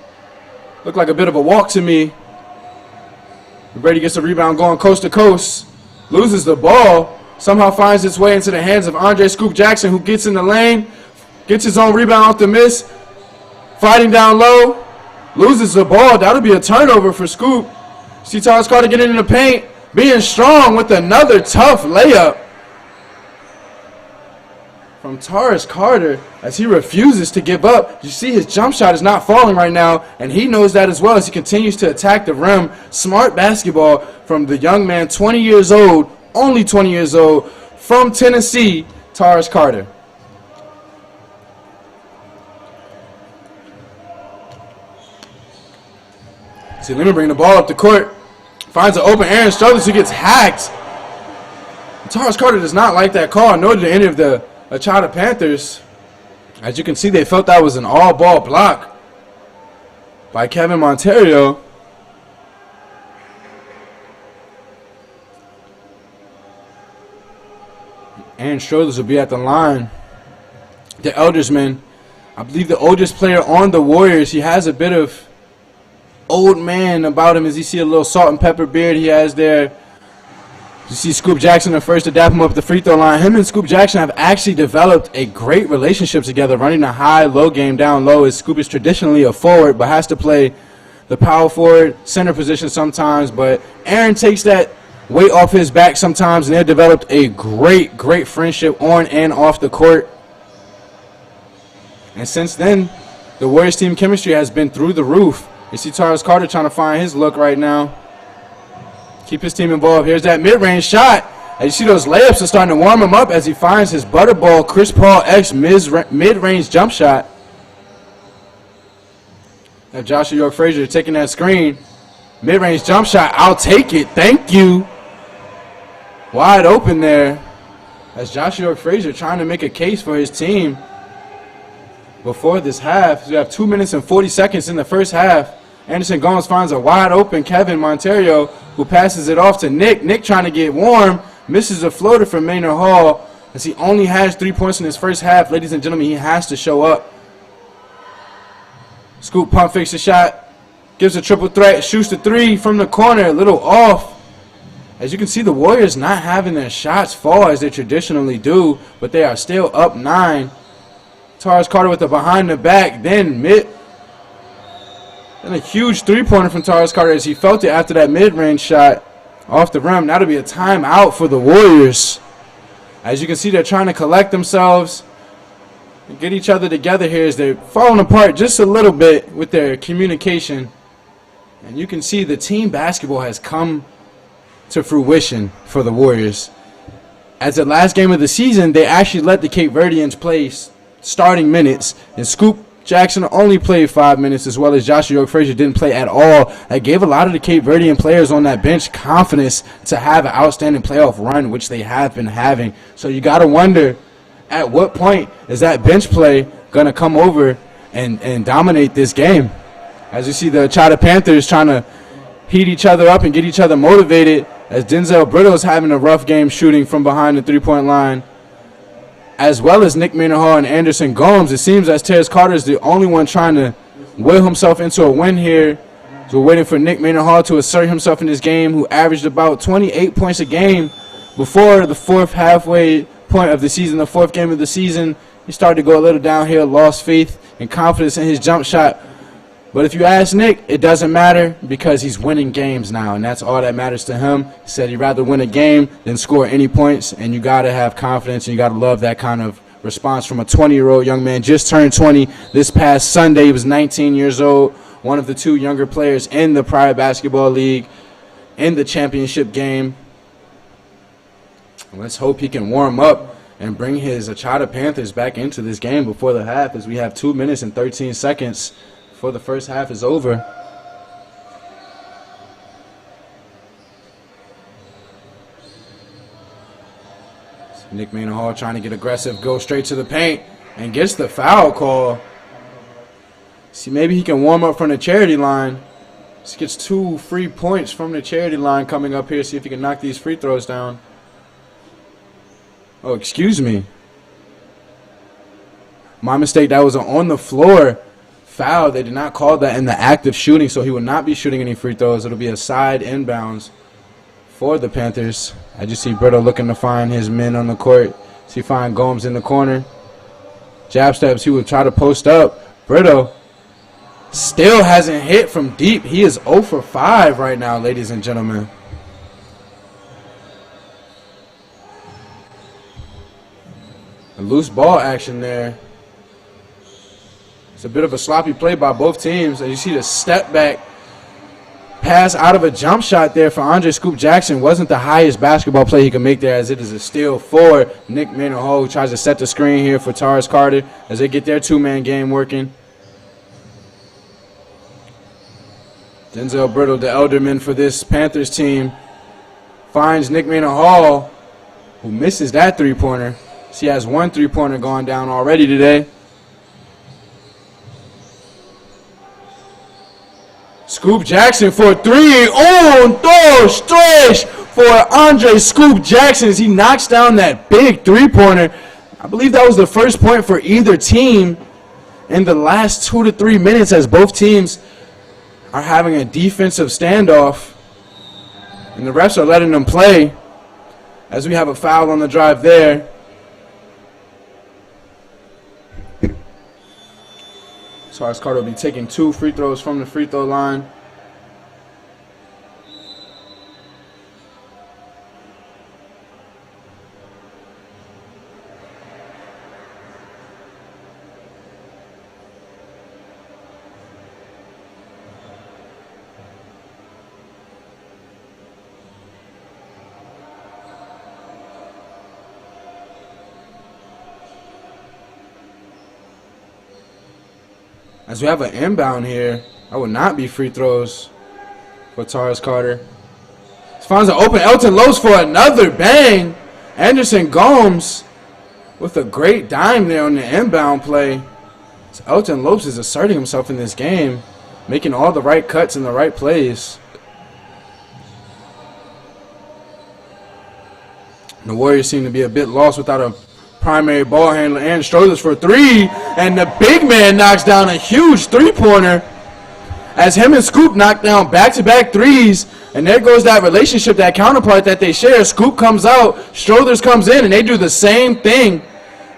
Looked like a bit of a walk to me. Brady gets the rebound going coast to coast. Loses the ball. Somehow finds its way into the hands of Andre Scoop Jackson, who gets in the lane. Gets his own rebound off the miss. Fighting down low. Loses the ball. That'll be a turnover for Scoop. See Tyrese Carter getting in the paint. Being strong with another tough layup from Tyrese Carter as he refuses to give up. You see his jump shot is not falling right now, and he knows that as well as he continues to attack the rim. Smart basketball from the young man, 20 years old, only 20 years old, from Tennessee, Tyrese Carter. See, let me bring the ball up the court. Finds an open Aaron Struthers, who gets hacked. Tyrese Carter does not like that call, nor did any of the Achata Panthers. As you can see, they felt that was an all-ball block by Kevin Monterio. Aaron Struthers will be at the line. The Eldersman, I believe the oldest player on the Warriors. He has a bit of old man about him, as you see a little salt and pepper beard he has there. You see Scoop Jackson the first to dap him up at the free throw line. Him and Scoop Jackson have actually developed a great relationship together, running a high-low game down low, as Scoop is traditionally a forward but has to play the power forward, center position sometimes. But Aaron takes that weight off his back sometimes, and they've developed a great, great friendship on and off the court. And since then, the Warriors team chemistry has been through the roof. You see Tyrese Carter trying to find his look right now. Keep his team involved. Here's that mid-range shot. And you see those layups are starting to warm him up as he finds his butterball Chris Paul-X mid-range jump shot. Now Joshua York-Frazier taking that screen. Mid-range jump shot. I'll take it. Thank you. Wide open there. As Joshua York-Frazier trying to make a case for his team before this half. So we have 2 minutes and 40 seconds in the first half. Anderson Gomes finds a wide open Kevin Monterio, who passes it off to Nick. Nick trying to get warm. Misses a floater from Maynard Hall, as he only has 3 points in his first half. Ladies and gentlemen, he has to show up. Scoop pump fakes the shot. Gives a triple threat. Shoots the three from the corner. A little off. As you can see, the Warriors not having their shots fall as they traditionally do, but they are still up 9. Tyrese Carter with the behind the back. Then a huge three-pointer from Tyrese Carter as he felt it after that mid-range shot off the rim. That'll be a timeout for the Warriors. As you can see, they're trying to collect themselves and get each other together here as they're falling apart just a little bit with their communication. And you can see the team basketball has come to fruition for the Warriors. As the last game of the season, they actually let the Cape Verdeans play starting minutes, and Scoop Jackson only played 5 minutes, as well as Joshua York-Frazier didn't play at all. That gave a lot of the Cape Verdean players on that bench confidence to have an outstanding playoff run, which they have been having. So you got to wonder, at what point is that bench play going to come over and dominate this game? As you see the Achata Panthers trying to heat each other up and get each other motivated, as Denzel Brittle is having a rough game shooting from behind the three-point line, as well as Nick Maynard Hall and Anderson Gomes. It seems as Tyrese Carter is the only one trying to will himself into a win here. So we're waiting for Nick Maynard Hall to assert himself in this game, who averaged about 28 points a game before the fourth halfway point of the season, the fourth game of the season. He started to go a little downhill, lost faith and confidence in his jump shot. But if you ask Nick, it doesn't matter because he's winning games now, and that's all that matters to him. He said he'd rather win a game than score any points, and you got to have confidence, and you got to love that kind of response from a 20-year-old young man. Just turned 20 this past Sunday. He was 19 years old, one of the 2 younger players in the Praia Basketball League in the championship game. Let's hope he can warm up and bring his Achata Panthers back into this game before the half, as we have 2 minutes and 13 seconds before the first half is over. Nick Hall trying to get aggressive, go straight to the paint, and gets the foul call. See, maybe he can warm up from the charity line. He gets 2 free points from the charity line coming up here. See if he can knock these free throws down. Oh, excuse me. My mistake. That was an on the floor foul. They did not call that in the act of shooting, so he will not be shooting any free throws. It'll be a side inbounds for the Panthers. I just see Brito looking to find his men on the court. See, find Gomes in the corner. Jab steps. He would try to post up. Brito still hasn't hit from deep. He is 0 for 5 right now, ladies and gentlemen. A loose ball action there. It's a bit of a sloppy play by both teams. As you see the step back pass out of a jump shot there for Andre Scoop Jackson. Wasn't the highest basketball play he could make there, as it is a steal for Nick Hall, who tries to set the screen here for Tyrus Carter as they get their two-man game working. Denzel Brittle, the elderman for this Panthers team, finds Nick Hall, who misses that three-pointer. She has 1 3-pointer going down already today. Scoop Jackson for 3. 1, 2, 3 for Andre Scoop Jackson as he knocks down that big three-pointer. I believe that was the first point for either team in the last 2 to 3 minutes, as both teams are having a defensive standoff. And the refs are letting them play as we have a foul on the drive there. Tyrus Carter will be taking 2 free throws from the free throw line. As we have an inbound here, that would not be free throws for Tyrus Carter. Finds an open Elton Lopes for another bang. Anderson Gomes with a great dime there on the inbound play. So Elton Lopes is asserting himself in this game, making all the right cuts and the right plays. The Warriors seem to be a bit lost without a primary ball handler. And Strothers for 3, and the big man knocks down a huge three-pointer as him and Scoop knock down back-to-back threes. And there goes that relationship, that counterpart that they share. Scoop comes out, Strothers comes in, and they do the same thing.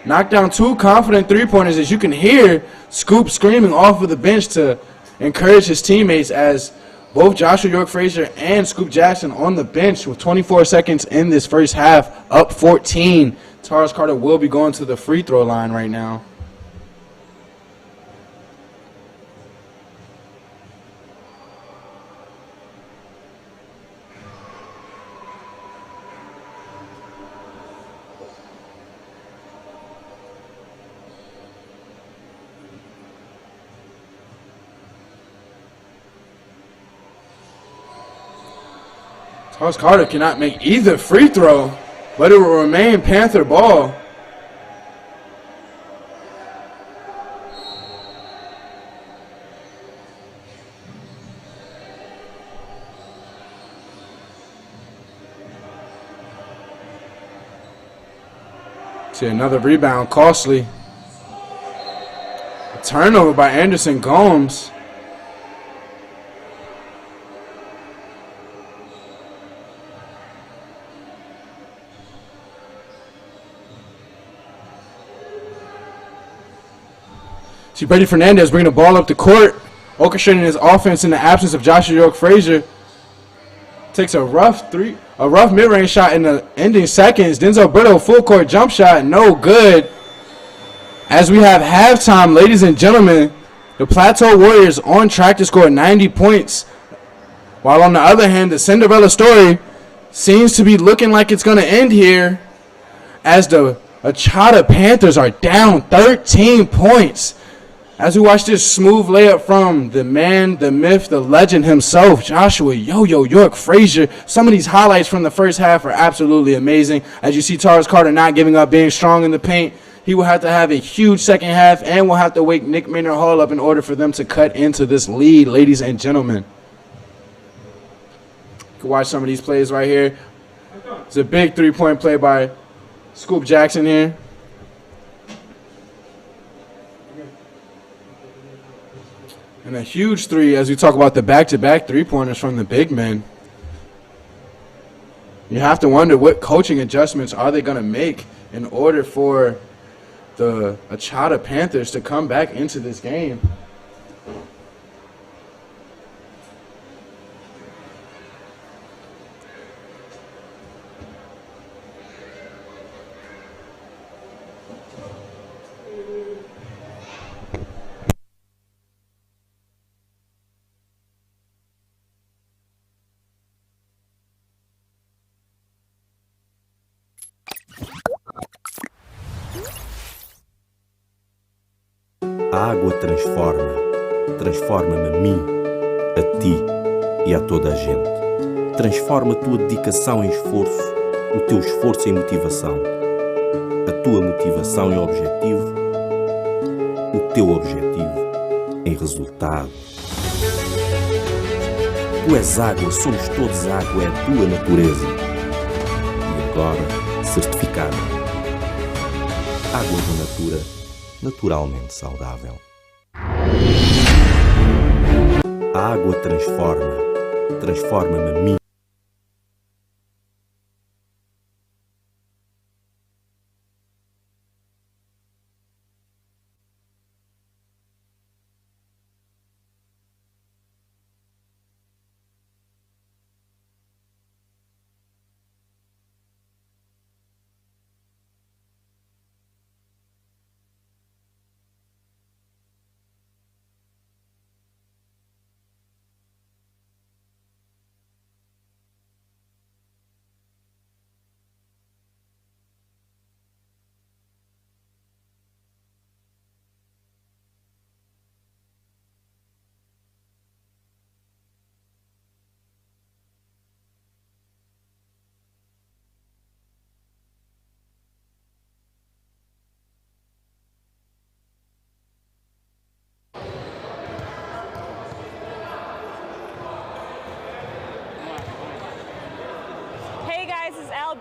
Knock down 2 confident three-pointers. As you can hear Scoop screaming off of the bench to encourage his teammates, as both Joshua York-Frazier and Scoop Jackson on the bench with 24 seconds in this first half, up 14. Tyrus Carter will be going to the free throw line right now. Tyrus Carter cannot make either free throw, but it will remain Panther ball. See another rebound, costly. A turnover by Anderson Gomes. See Brady Fernandez bringing the ball up the court, orchestrating his offense in the absence of Joshua York-Frazier. Takes a rough mid-range shot in the ending seconds. Denzel Brittle, full court jump shot, no good. As we have halftime, ladies and gentlemen, the Plateau Warriors on track to score 90 points. While on the other hand, the Cinderella story seems to be looking like it's going to end here, as the Achata Panthers are down 13 points. As we watch this smooth layup from the man, the myth, the legend himself, Joshua Yo-Yo York Frazier. Some of these highlights from the first half are absolutely amazing. As you see Tyrese Carter not giving up, being strong in the paint. He will have to have a huge second half and will have to wake Nick Maynard Hall up in order for them to cut into this lead, ladies and gentlemen. You can watch some of these plays right here. It's a big three-point play by Scoop Jackson here. And a huge three as we talk about the back-to-back three-pointers from the big men. You have to wonder what coaching adjustments are they going to make in order for the Achata Panthers to come back into this game. A água transforma-me a mim, a ti e a toda a gente. Transforma a tua dedicação em esforço, o teu esforço em motivação, a tua motivação em objetivo, o teu objetivo em resultado. Tu és água, somos todos água, é a tua natureza. E agora, certificada. Água da Natura, naturalmente saudável. A água transforma-me a mim.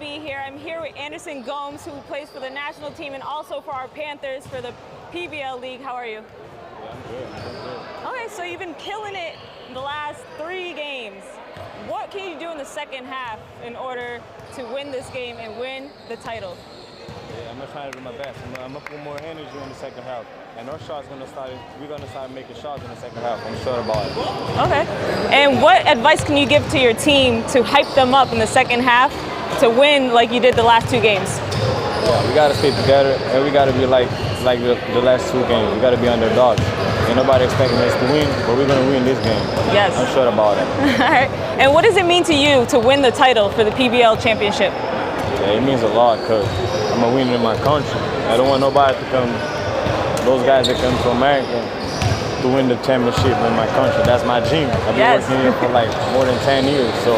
Here. I'm here with Anderson Gomes, who plays for the national team and also for our Panthers for the PBL League. How are you? Yeah, I'm good. Okay, so you've been killing it in the last 3 games. What can you do in the second half in order to win this game and win the title? Yeah, I'm gonna try to do my best. I'm gonna put more energy in the second half. And our shots we're gonna start making shots in the second half. I'm sure about it. Okay. And what advice can you give to your team to hype them up in the second half to win like you did the last 2 games? Yeah, we gotta stay together and we gotta be like the last 2 games. We gotta be underdogs. Ain't nobody expecting us to win, but we're gonna win this game. Yes. I'm sure about it. All right. And what does it mean to you to win the title for the PBL championship? Yeah, it means a lot because I'm a winner in my country. I don't want nobody to come, those guys that come to America to win the championship in my country. That's my dream. I've been working here for like more than 10 years, so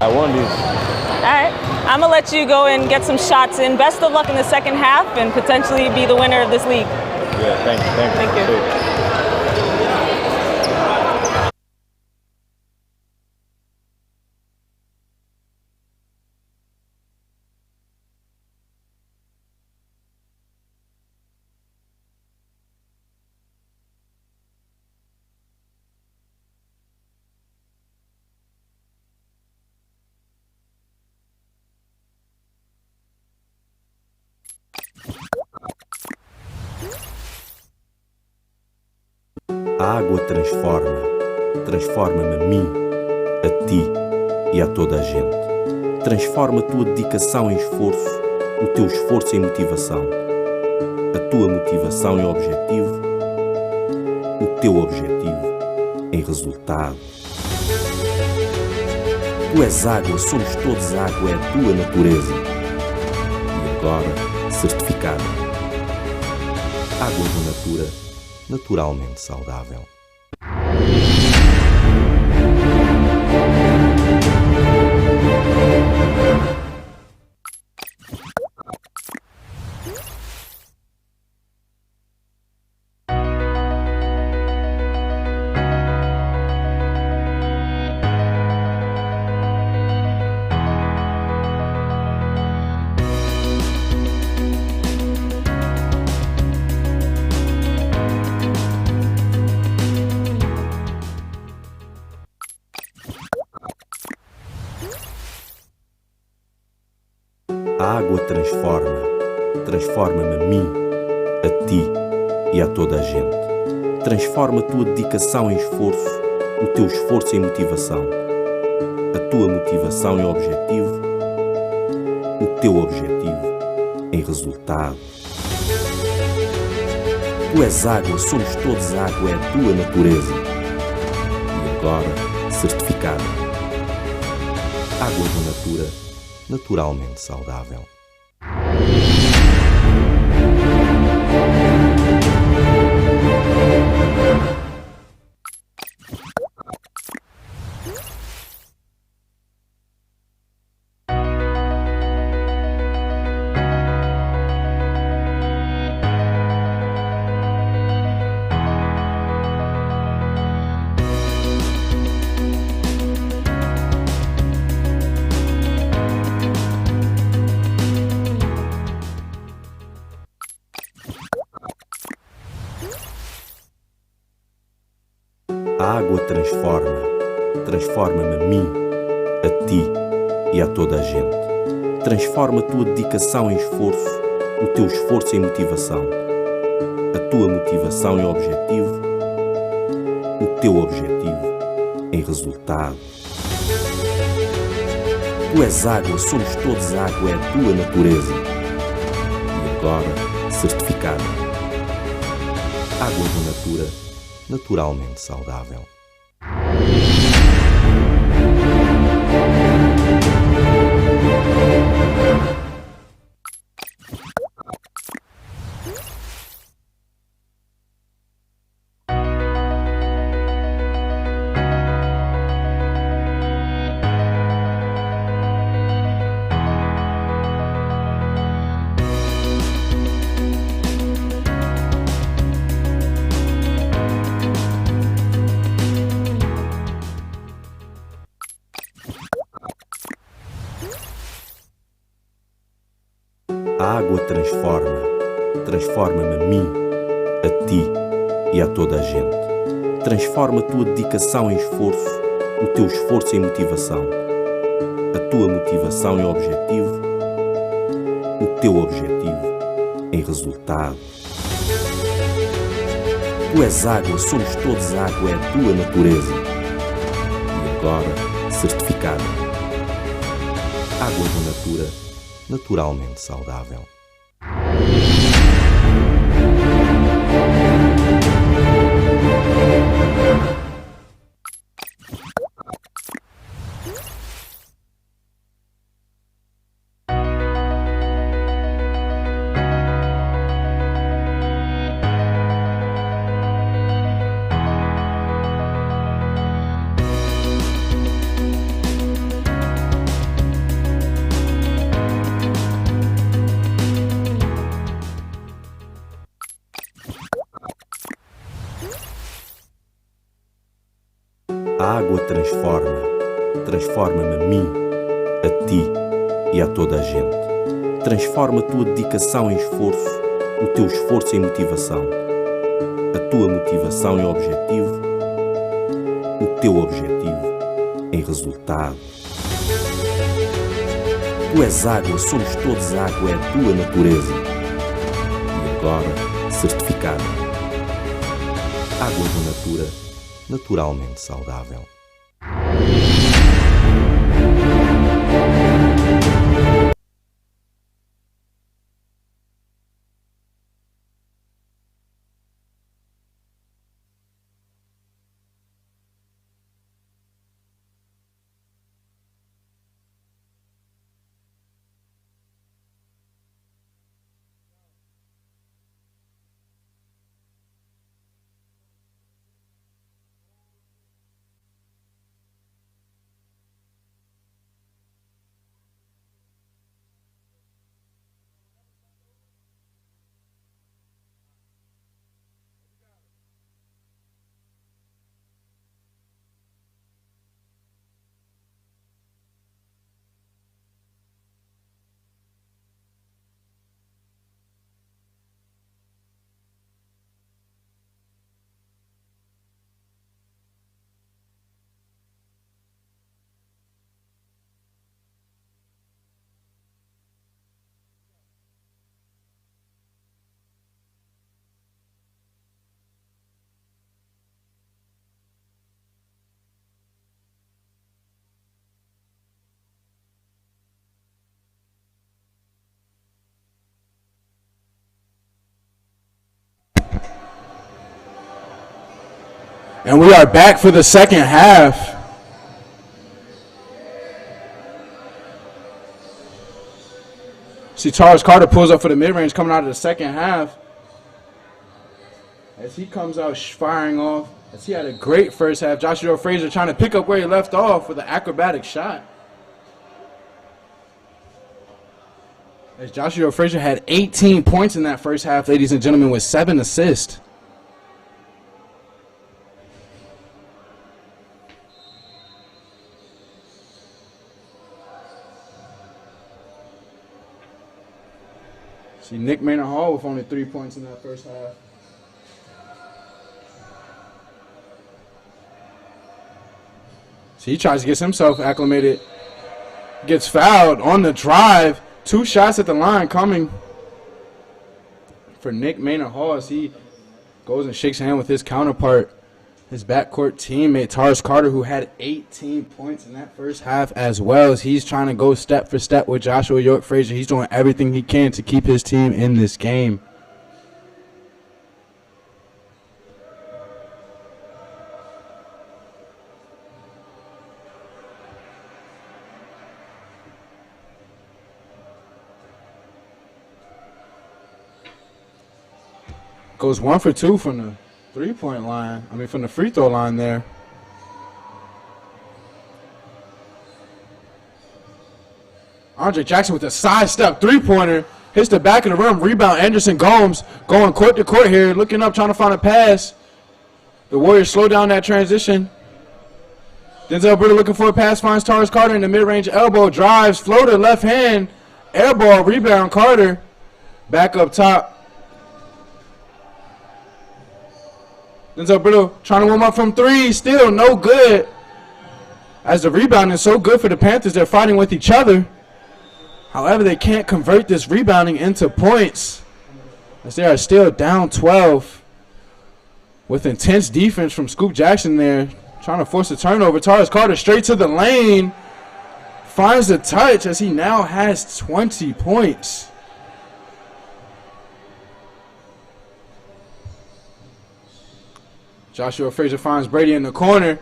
I won this. All right. I'm going to let you go and get some shots in. Best of luck in the second half and potentially be the winner of this league. Yeah, thank you. Thank you. A água transforma-me a mim, a ti e a toda a gente. Transforma a tua dedicação em esforço, o teu esforço em motivação, a tua motivação em objetivo, o teu objetivo em resultado. Tu és água, somos todos água, é a tua natureza. E agora, certificada. Água da Natura, naturalmente saudável. A água transforma-me a mim, a ti e a toda a gente. Transforma a tua dedicação em esforço, o teu esforço em motivação, a tua motivação em objetivo, o teu objetivo em resultado. Tu és água, somos todos água, é a tua natureza. E agora, certificada. Água da natura, naturalmente saudável. A água transforma-me a mim, a ti e a toda a gente. Transforma a tua dedicação em esforço, o teu esforço em motivação, a tua motivação em objetivo, o teu objetivo em resultado. Tu és água, somos todos água, é a tua natureza. E agora, certificada. Água da natura, naturalmente saudável. A água transforma-me a mim, a ti e a toda a gente. Transforma a tua dedicação em esforço, o teu esforço em motivação, a tua motivação em objetivo, o teu objetivo em resultado. Tu és água, somos todos água, é a tua natureza. E agora, certificada. Água da natura, naturalmente saudável. A água transforma-me a mim, a ti e a toda a gente. Transforma a tua dedicação em esforço, o teu esforço em motivação, a tua motivação em objetivo, o teu objetivo em resultado. Tu és água, somos todos água, é a tua natureza. E agora, certificada. Água da natura, naturalmente saudável. And we are back for the second half. See, Charles Carter pulls up for the mid-range coming out of the second half. As he comes out firing off, as he had a great first half. Joshua Frazier trying to pick up where he left off with an acrobatic shot. As Joshua Frazier had 18 points in that first half, ladies and gentlemen, with 7 assists. See, Nick Maynard Hall with only 3 points in that first half. See, he tries to get himself acclimated. Gets fouled on the drive. 2 shots at the line coming for Nick Maynard Hall as he goes and shakes hands with his counterpart, his backcourt teammate, Taurus Carter, who had 18 points in that first half as well, as he's trying to go step for step with Joshua York Frazier. He's doing everything he can to keep his team in this game. Goes 1 for 2 from the three-point line. From the free throw line there. Andre Jackson with a sidestep three-pointer. Hits the back of the rim. Rebound, Anderson Gomes going court to court here. Looking up, trying to find a pass. The Warriors slow down that transition. Denzel Brittle looking for a pass. Finds Taurus Carter in the mid-range elbow. Drives, floater, left hand. Air ball, rebound, Carter. Back up top. Denzel Brittle trying to warm up from 3, still no good. As the rebound is so good for the Panthers, they're fighting with each other. However, they can't convert this rebounding into points, as they are still down 12. With intense defense from Scoop Jackson there, trying to force a turnover. Taurus Carter straight to the lane. Finds the touch as he now has 20 points. Joshua Frazier finds Brady in the corner.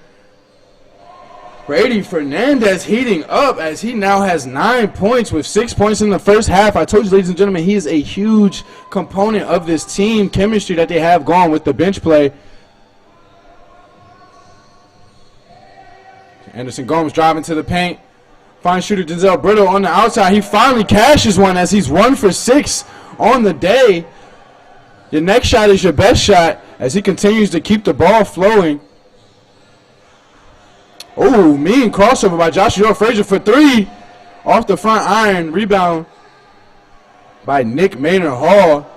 Brady Fernandez heating up as he now has 9 points with 6 points in the first half. I told you, ladies and gentlemen, he is a huge component of this team chemistry that they have going with the bench play. Anderson Gomes driving to the paint. Finds shooter Denzel Brittle on the outside. He finally cashes one as he's 1 for 6 on the day. Your next shot is your best shot as he continues to keep the ball flowing. Oh, mean crossover by Joshua Frazier for 3. Off the front iron. Rebound by Nick Maynard Hall.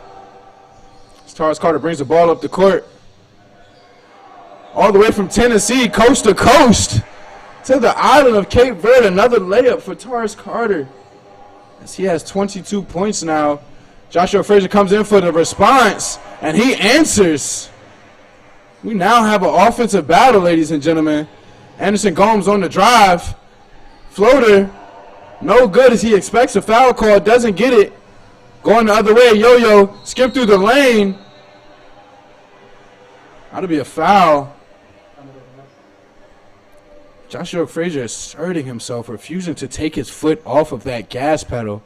Taurus Carter brings the ball up the court. All the way from Tennessee, coast to coast, to the island of Cape Verde. Another layup for Taurus Carter, as he has 22 points now. Joshua Frazier comes in for the response, and he answers. We now have an offensive battle, ladies and gentlemen. Anderson Gomes on the drive. Floater, no good as he expects a foul call, doesn't get it. Going the other way, Yo-Yo, skip through the lane. That'll be a foul. Joshua Frazier asserting himself, refusing to take his foot off of that gas pedal.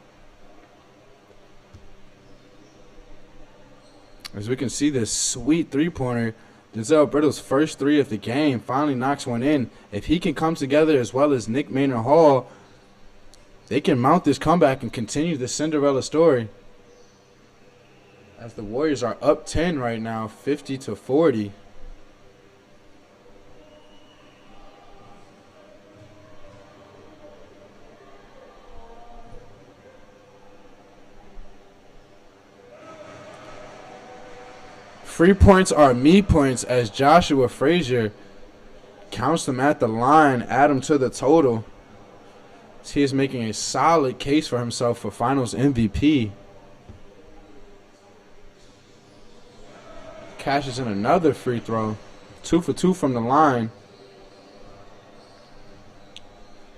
As we can see this sweet three-pointer, Denzel Brittle's first 3 of the game, finally knocks one in. If he can come together as well as Nick Maynard Hall, they can mount this comeback and continue the Cinderella story. As the Warriors are up 10 right now, 50-40. Free points are me points as Joshua Frazier counts them at the line, add them to the total. He is making a solid case for himself for Finals MVP. Cashes in another free throw. 2 for 2 from the line.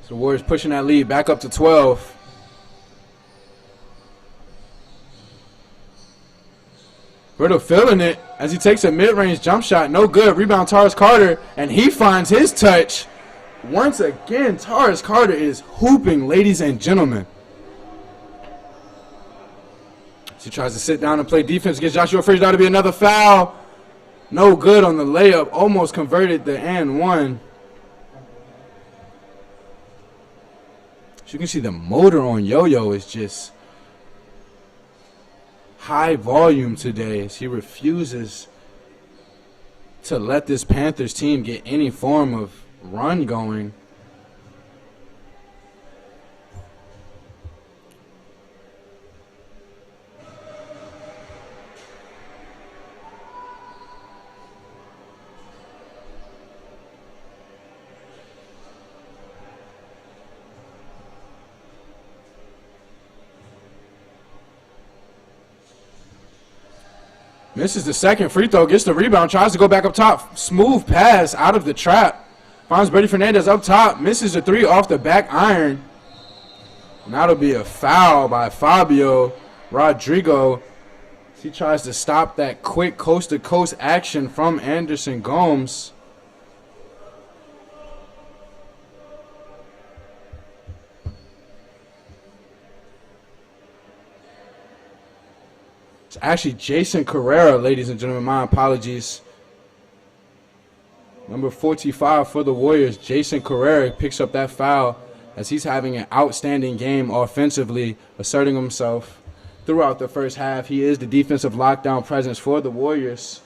So the Warriors pushing that lead back up to 12. Brittle feeling it as he takes a mid-range jump shot. No good. Rebound Taurus Carter, and he finds his touch. Once again, Taurus Carter is hooping, ladies and gentlemen. She tries to sit down and play defense against Joshua Frazier. That'll be another foul. No good on the layup. Almost converted the and one. As you can see, the motor on Yo-Yo is just high volume today. She refuses to let this Panthers team get any form of run going. Misses the second free throw, gets the rebound, tries to go back up top. Smooth pass out of the trap. Finds Brady Fernandez up top, misses the three off the back iron. And that'll be a foul by Fabio Rodrigo. He tries to stop that quick coast-to-coast action from Anderson Gomes. It's actually Jason Carrera, ladies and gentlemen. My apologies. Number 45 for the Warriors, Jason Carrera picks up that foul as he's having an outstanding game offensively, asserting himself throughout the first half. He is the defensive lockdown presence for the Warriors.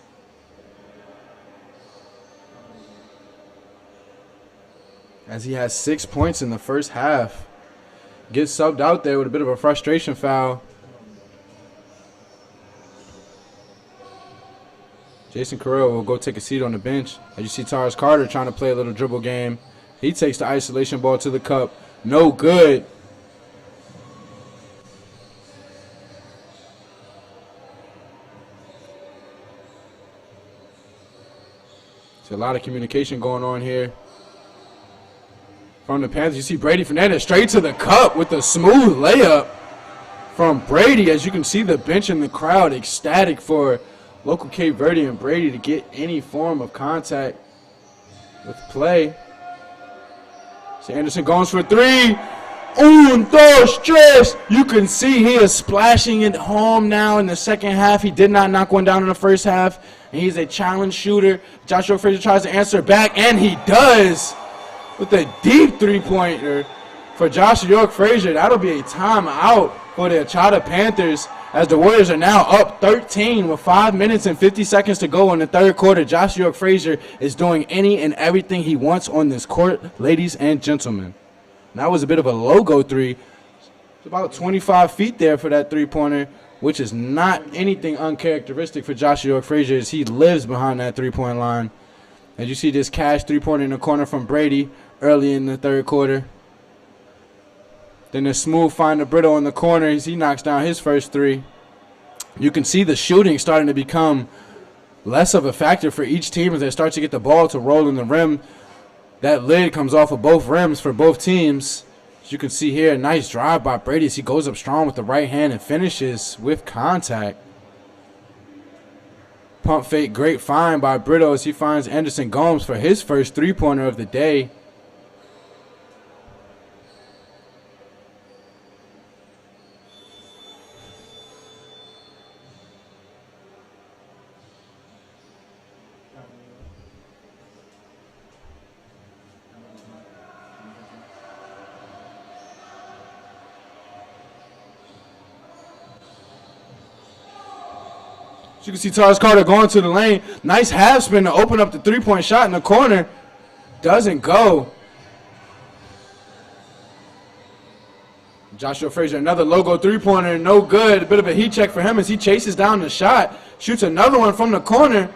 As he has 6 points in the first half. Gets subbed out there with a bit of a frustration foul. Jason Carrera will go take a seat on the bench. As you see Taurus Carter trying to play a little dribble game. He takes the isolation ball to the cup. No good. There's a lot of communication going on here from the Panthers. You see Brady Fernandez straight to the cup with a smooth layup from Brady. As you can see the bench and the crowd ecstatic for local Cape Verde and Brady to get any form of contact with play. So Anderson Gomes for three. Un, dos, tres. You can see he is splashing it home now in the second half. He did not knock one down in the first half, and he's a challenge shooter. Joshua Frazier tries to answer back, and he does with a deep three-pointer for Joshua York Frazier. That'll be a timeout for the Achata Panthers, as the Warriors are now up 13 with 5 minutes and 50 seconds to go in the third quarter. Josh York Frazier is doing any and everything he wants on this court, ladies and gentlemen. And that was a bit of a logo three. It's about 25 feet there for that three-pointer, which is not anything uncharacteristic for Josh York Frazier, as he lives behind that three-point line. As you see this cash three-pointer in the corner from Brady early in the third quarter. Then the smooth find the Brittle in the corner as he knocks down his first three. You can see the shooting starting to become less of a factor for each team as they start to get the ball to roll in the rim. That lid comes off of both rims for both teams. As you can see here, a nice drive by Brady as he goes up strong with the right hand and finishes with contact. Pump fake, great find by Brittle as he finds Anderson Gomes for his first three-pointer of the day. You can see Taurus Carter going to the lane. Nice half spin to open up the three-point shot in the corner. Doesn't go. Joshua Frazier, another logo three-pointer, no good. A bit of a heat check for him as he chases down the shot. Shoots another one from the corner.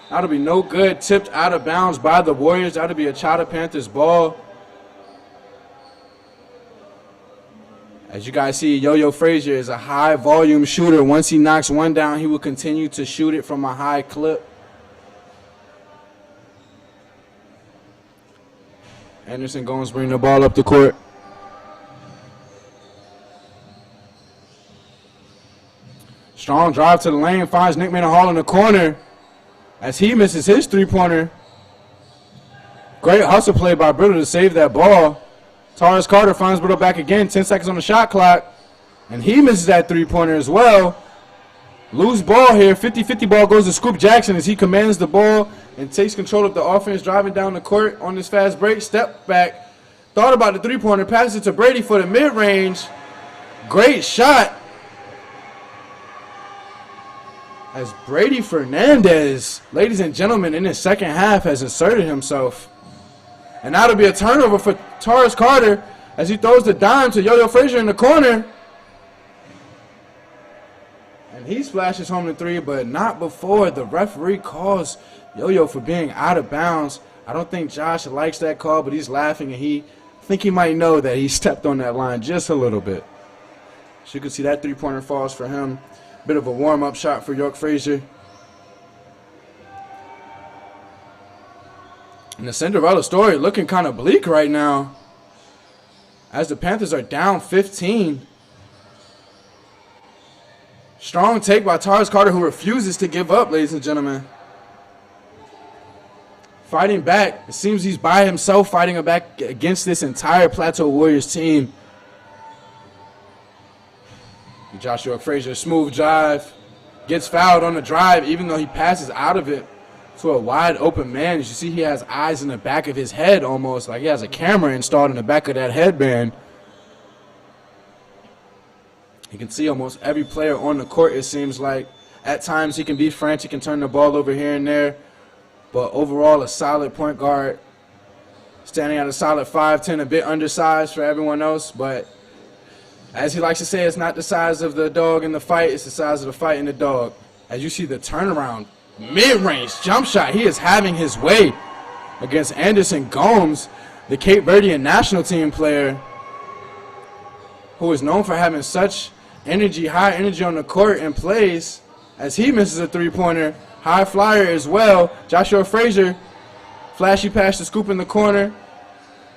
That'll be no good. Tipped out of bounds by the Warriors. That'll be a Achata Panthers ball. As you guys see, Yo-Yo Frazier is a high-volume shooter. Once he knocks one down, he will continue to shoot it from a high clip. Anderson Gomes bringing the ball up the court. Strong drive to the lane, finds Nick Hall in the corner as he misses his three-pointer. Great hustle play by Brittle to save that ball. Tyrus Carter finds Brittle back again, 10 seconds on the shot clock, and he misses that three-pointer as well. Loose ball here, 50-50 ball goes to Scoop Jackson as he commands the ball and takes control of the offense, driving down the court on this fast break. Step back, thought about the three-pointer, passes it to Brady for the mid-range. Great shot. As Brady Fernandez, ladies and gentlemen, in his second half has inserted himself. And now it'll be a turnover for Tyrus Carter as he throws the dime to Yo-Yo Frazier in the corner. And he splashes home the three, but not before the referee calls Yo-Yo for being out of bounds. I don't think Josh likes that call, but he's laughing, and I think he might know that he stepped on that line just a little bit. So you can see that three-pointer falls for him. Bit of a warm-up shot for York Frazier. And the Cinderella story looking kind of bleak right now as the Panthers are down 15. Strong take by Tyrus Carter, who refuses to give up, ladies and gentlemen. Fighting back. It seems he's by himself fighting back against this entire Plateau Warriors team. Josh York Frazier, smooth drive, gets fouled on the drive even though he passes out of it to a wide open man. As you see, he has eyes in the back of his head almost, like he has a camera installed in the back of that headband. You can see almost every player on the court, it seems like. At times he can be frantic and turn the ball over here and there, but overall a solid point guard, standing at a solid 5'10", a bit undersized for everyone else, but as he likes to say, it's not the size of the dog in the fight, it's the size of the fight in the dog. As you see the turnaround, mid-range jump shot, he is having his way against Anderson Gomes, the Cape Verdean national team player, who is known for having such energy, high energy on the court and plays, as he misses a three-pointer. High flyer as well. Joshua Frazier, flashy pass to Scoop in the corner.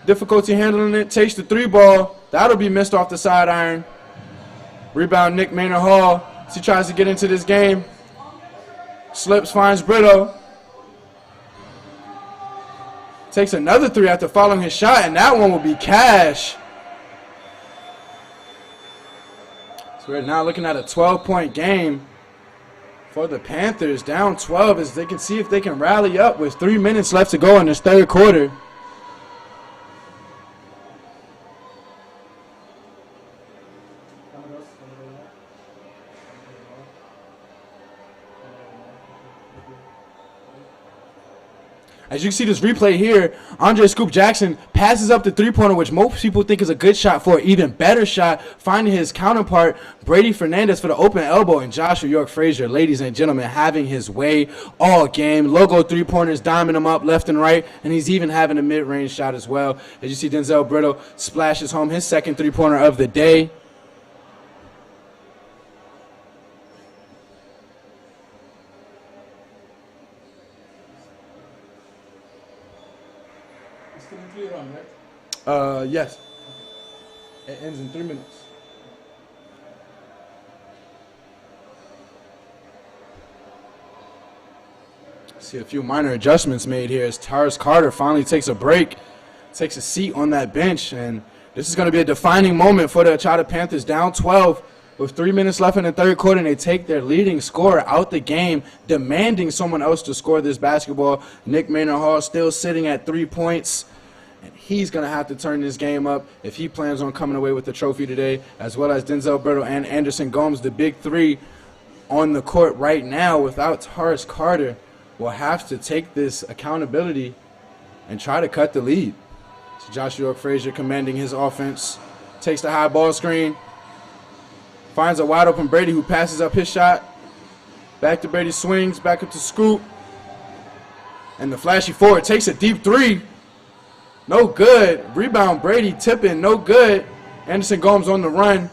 Difficulty handling it, takes the three ball. That'll be missed off the side iron. Rebound Nick Maynard Hall as he tries to get into this game. Slips, finds Brito. Takes another three after following his shot, and that one will be cash. So we're now looking at a 12-point game for the Panthers, down 12 as they can see if they can rally up with 3 minutes left to go in this third quarter. As you can see this replay here, Andre Scoop Jackson passes up the three-pointer, which most people think is a good shot for an even better shot, finding his counterpart, Brady Fernandez, for the open elbow, and Joshua York Frazier, ladies and gentlemen, having his way all game. Logo three-pointers, diming him up left and right, and he's even having a mid-range shot as well. As you see, Denzel Brittle splashes home his second three-pointer of the day. Yes. It ends in 3 minutes. See a few minor adjustments made here as Tyrus Carter finally takes a break, takes a seat on that bench, and this is going to be a defining moment for the Achata Panthers, down 12 with 3 minutes left in the third quarter, and they take their leading scorer out the game, demanding someone else to score this basketball. Nick Maynard Hall still sitting at 3 points. And he's going to have to turn this game up if he plans on coming away with the trophy today, as well as Denzel Brittle and Anderson Gomes, the big three on the court right now. Without Tyrus Carter, will have to take this accountability and try to cut the lead. So Joshua York Frazier commanding his offense, takes the high ball screen, finds a wide open Brady who passes up his shot. Back to Brady, swings, back up to Scoop. And the flashy forward takes a deep three. No good. Rebound Brady tipping, no good. Anderson Gomes on the run.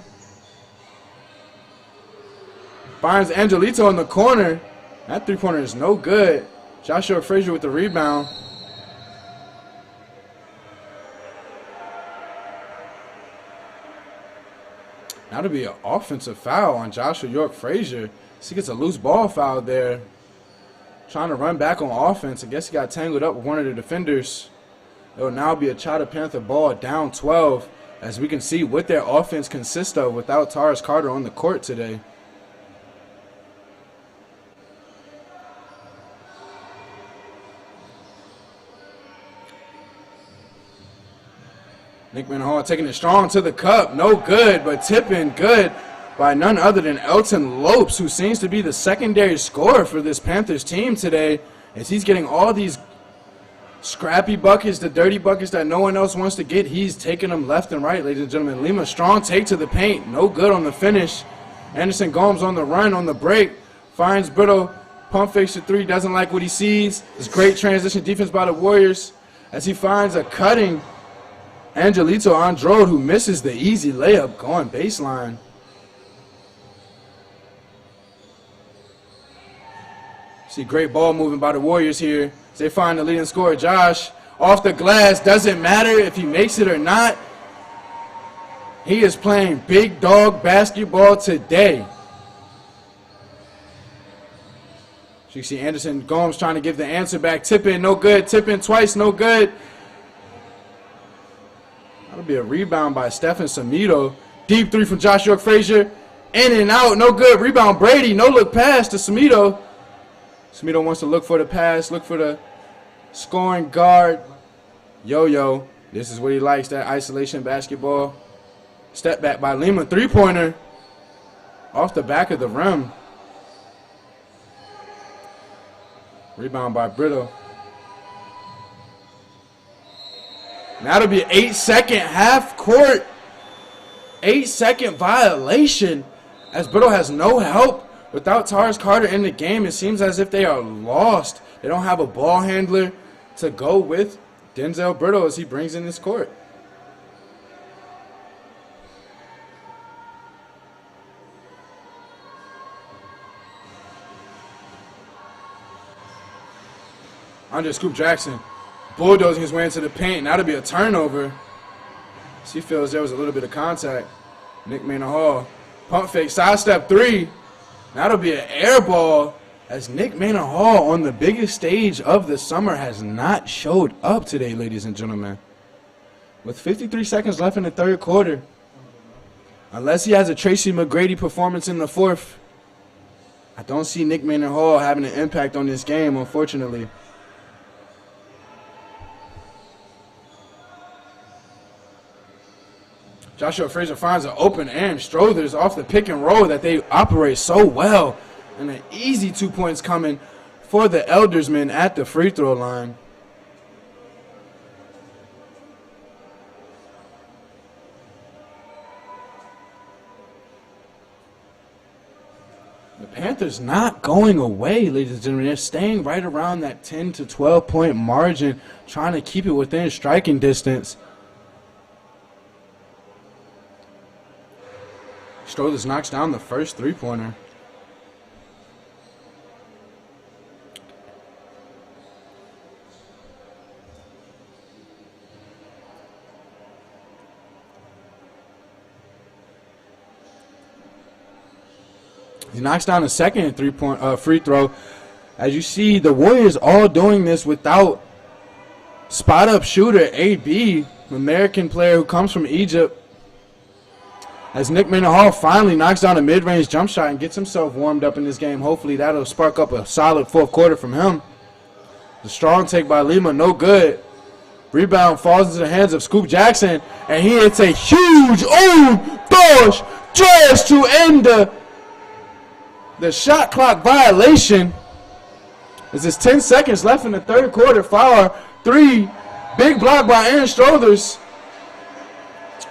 Finds Angelito in the corner. That three-pointer is no good. Joshua Frazier with the rebound. That'll be an offensive foul on Joshua York-Frazier. So he gets a loose ball foul there. Trying to run back on offense. I guess he got tangled up with one of the defenders. It will now be a Chata Panther ball down 12, as we can see what their offense consists of without Taurus Carter on the court today. Nick Hall taking it strong to the cup. No good, but tipping good by none other than Elton Lopes, who seems to be the secondary scorer for this Panthers team today, as he's getting all these scrappy buckets, the dirty buckets that no one else wants to get. He's taking them left and right, ladies and gentlemen. Lima, strong take to the paint. No good on the finish. Anderson Gomes on the run, on the break. Finds Brittle. Pump fakes to three. Doesn't like what he sees. It's great transition defense by the Warriors as he finds a cutting Angelito Andrade, who misses the easy layup going baseline. See great ball moving by the Warriors here. They find the leading scorer, Josh. Off the glass, doesn't matter if he makes it or not. He is playing big dog basketball today. So you see Anderson Gomes trying to give the answer back. Tip in, no good. Tip in twice, no good. That'll be a rebound by Stephen Samito. Deep three from Josh York-Frazier. In and out, no good. Rebound Brady, no look pass to Samito. Samito wants to look for the pass, look for the scoring guard. Yo-yo, this is what he likes, that isolation basketball. Step back by Lima, three-pointer. Off the back of the rim. Rebound by Brittle. That'll be an 8-second half-court, 8-second violation as Brittle has no help. Without Taurus Carter in the game, it seems as if they are lost. They don't have a ball handler to go with Denzel Brittle as he brings in this court. Andre Scoop Jackson bulldozing his way into the paint, and that'll be a turnover. He feels there was a little bit of contact. Nick Hall, pump fake, sidestep three. That'll be an air ball as Nick Hall on the biggest stage of the summer has not showed up today, ladies and gentlemen. With 53 seconds left in the third quarter, unless he has a Tracy McGrady performance in the fourth, I don't see Nick Hall having an impact on this game, unfortunately. Joshua Frazier finds an open Aaron Strothers off the pick and roll that they operate so well. And an easy 2 points coming for the Eldersmen at the free throw line. The Panthers not going away, ladies and gentlemen. They're staying right around that 10 to 12 point margin, trying to keep it within striking distance. Strothers knocks down the first three-pointer. He knocks down the second three-point free throw. As you see, the Warriors all doing this without spot-up shooter AB, American player who comes from Egypt. As Nick Hall finally knocks down a mid-range jump shot and gets himself warmed up in this game. Hopefully that'll spark up a solid fourth quarter from him. The strong take by Lima, no good. Rebound falls into the hands of Scoop Jackson, and he hits a huge, gosh, just to end the shot clock violation. As there's 10 seconds left in the third quarter. Foul three, big block by Aaron Strothers.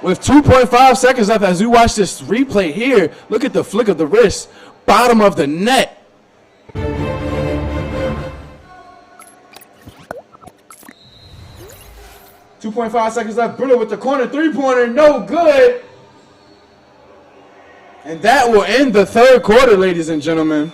With 2.5 seconds left, as we watch this replay here, look at the flick of the wrist, bottom of the net. .5 seconds left. Brittle with the corner three-pointer, no good. And that will end the third quarter, ladies and gentlemen.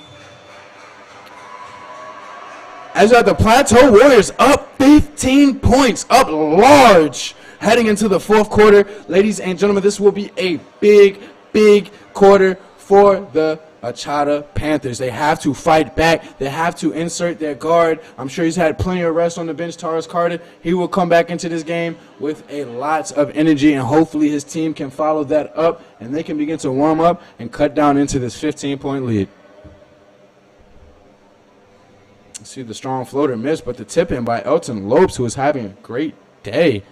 As you have the Plateau Warriors up 15 points, up large. Heading into the fourth quarter, ladies and gentlemen, this will be a big, big quarter for the Achata Panthers. They have to fight back. They have to insert their guard. I'm sure he's had plenty of rest on the bench, Taurus Carter. He will come back into this game with a lot of energy, and hopefully his team can follow that up, and they can begin to warm up and cut down into this 15-point lead. See the strong floater miss, but the tip in by Elton Lopes, who is having a great day.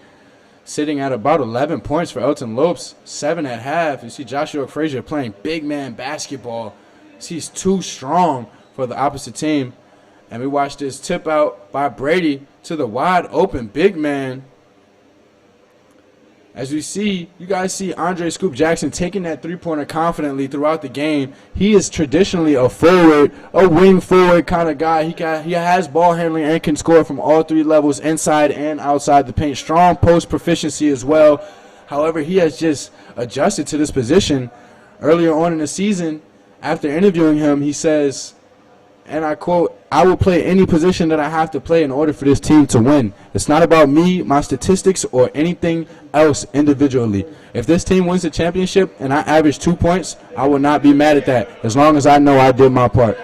Sitting at about 11 points for Elton Lopes, 7 at half. You see Joshua Frazier playing big man basketball. He's too strong for the opposite team. And we watch this tip out by Brady to the wide open big man. As we see, you guys see Andre Scoop Jackson taking that three-pointer confidently throughout the game. He is traditionally a forward, a wing forward kind of guy. He has ball handling and can score from all three levels, inside and outside the paint. Strong post proficiency as well. However, he has just adjusted to this position. Earlier on in the season, after interviewing him, he says, and I quote, "I will play any position that I have to play in order for this team to win. It's not about me, my statistics, or anything else individually. If this team wins the championship and I average 2 points, I will not be mad at that, as long as I know I did my part."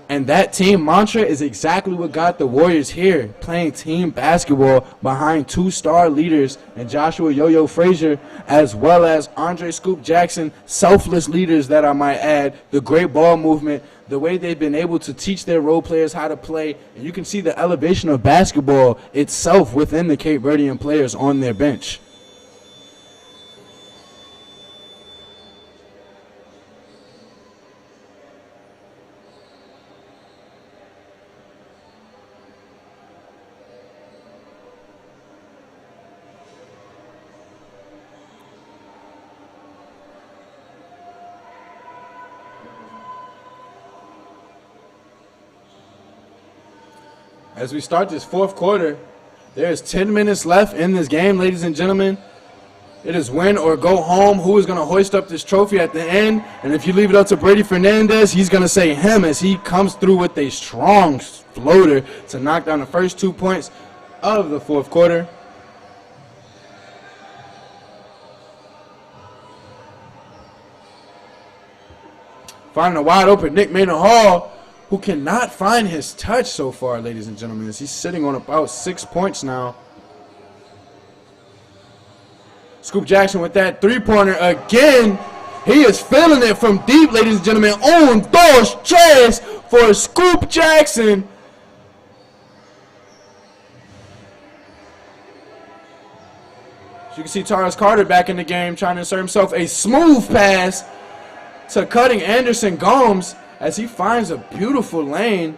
And that team mantra is exactly what got the Warriors here, playing team basketball behind two-star leaders and Joshua Yo-Yo Frazier, as well as Andre Scoop Jackson, selfless leaders that I might add, the great ball movement, the way they've been able to teach their role players how to play. And you can see the elevation of basketball itself within the Cape Verdean players on their bench. As we start this fourth quarter, there is 10 minutes left in this game, ladies and gentlemen. It is win or go home. Who is going to hoist up this trophy at the end? And if you leave it up to Brady Fernandez, he's going to say him as he comes through with a strong floater to knock down the first 2 points of the fourth quarter. Finding a wide open Nick Maynard Hall, who cannot find his touch so far, ladies and gentlemen, as he's sitting on about 6 points now. Scoop Jackson with that three-pointer again. He is feeling it from deep, ladies and gentlemen. On dos, tres for Scoop Jackson. As you can see Taurus Carter back in the game, trying to insert himself a smooth pass to cutting Anderson Gomes, as he finds a beautiful lane.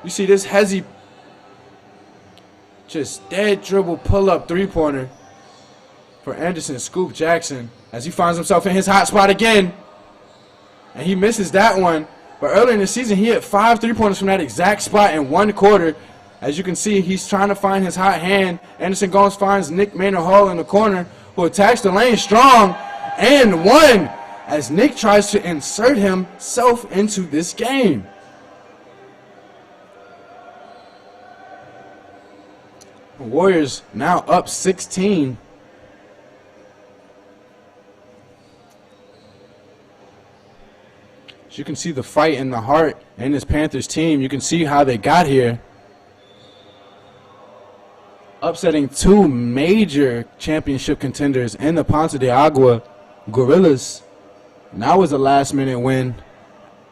You see this hezzy, just dead dribble pull-up three-pointer for Anderson Scoop Jackson, as he finds himself in his hot spot again. And he misses that one. But earlier in the season, he hit 5 three-pointers from that exact spot in one quarter. As you can see, he's trying to find his hot hand. Anderson Gomes finds Nick Maynard Hall in the corner, who attacks the lane strong, and one, as Nick tries to insert himself into this game. The Warriors now up 16. As you can see the fight in the heart in this Panthers team. You can see how they got here. Upsetting 2 major championship contenders in the Ponce de Agua Gorillas. And that was a last-minute win,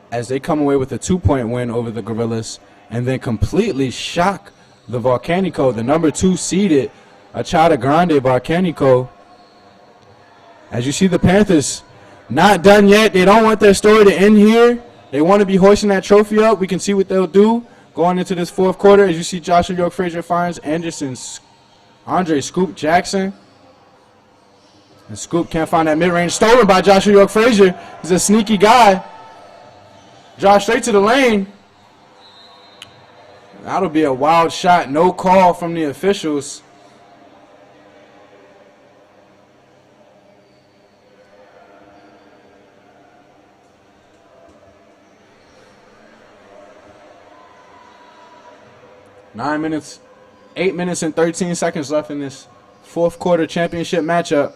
as they come away with a 2-point win over the Gorillas, and then completely shock the Volcanico, the number 2 seeded Achata Grande Volcanico. As you see the Panthers not done yet. They don't want their story to end here. They want to be hoisting that trophy up. We can see what they'll do going into this fourth quarter. As you see Joshua York Frazier finds Andre Scoop Jackson. And Scoop can't find that mid-range. Stolen by Joshua York Frazier. He's a sneaky guy. Draw straight to the lane. That'll be a wild shot. No call from the officials. Eight minutes and 13 seconds left in this fourth quarter championship matchup.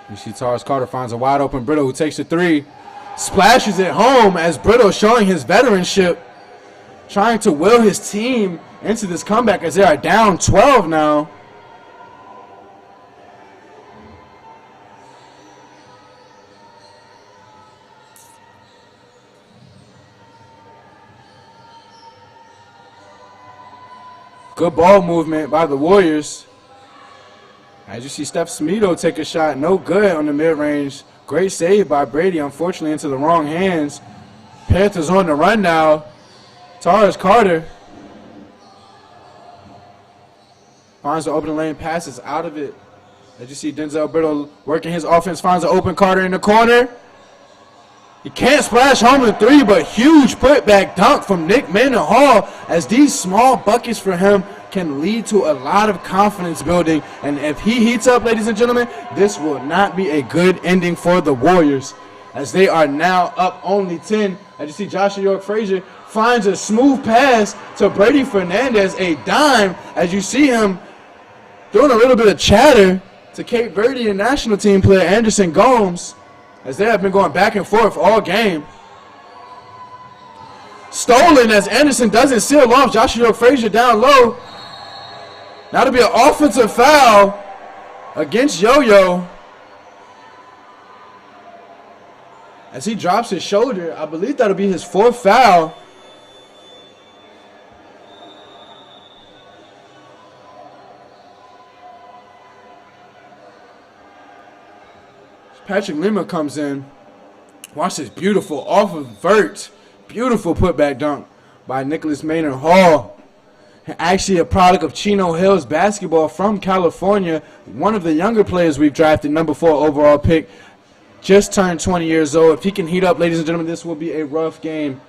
You see Tars Carter finds a wide open Brito who takes the three. Splashes it home as Brito showing his veteranship, trying to will his team into this comeback as they are down 12 now. Good ball movement by the Warriors. As you see Steph Smito take a shot, no good on the mid-range. Great save by Brady, unfortunately into the wrong hands. Panthers on the run now. Tars Carter finds the open lane, passes out of it. As you see Denzel Brito working his offense, finds an open Carter in the corner. He can't splash home the three, but huge putback dunk from Nick Mendenhall, as these small buckets for him can lead to a lot of confidence building. And if he heats up, ladies and gentlemen, this will not be a good ending for the Warriors, as they are now up only 10. As you see Joshua York-Frazier finds a smooth pass to Brady Fernandez, a dime, as you see him doing a little bit of chatter to Cape Verdean national team player Anderson Gomes, as they have been going back and forth all game. Stolen as Anderson doesn't seal off Joshua York-Frazier down low. That'll be an offensive foul against Yo-Yo, as he drops his shoulder. I believe that'll be his fourth foul. Patrick Lima comes in. Watch this beautiful off of vert. Beautiful putback dunk by Nicholas Maynard Hall. Actually a product of Chino Hills basketball from California. One of the younger players we've drafted, number 4 overall pick. Just turned 20 years old. If he can heat up, ladies and gentlemen, this will be a rough game.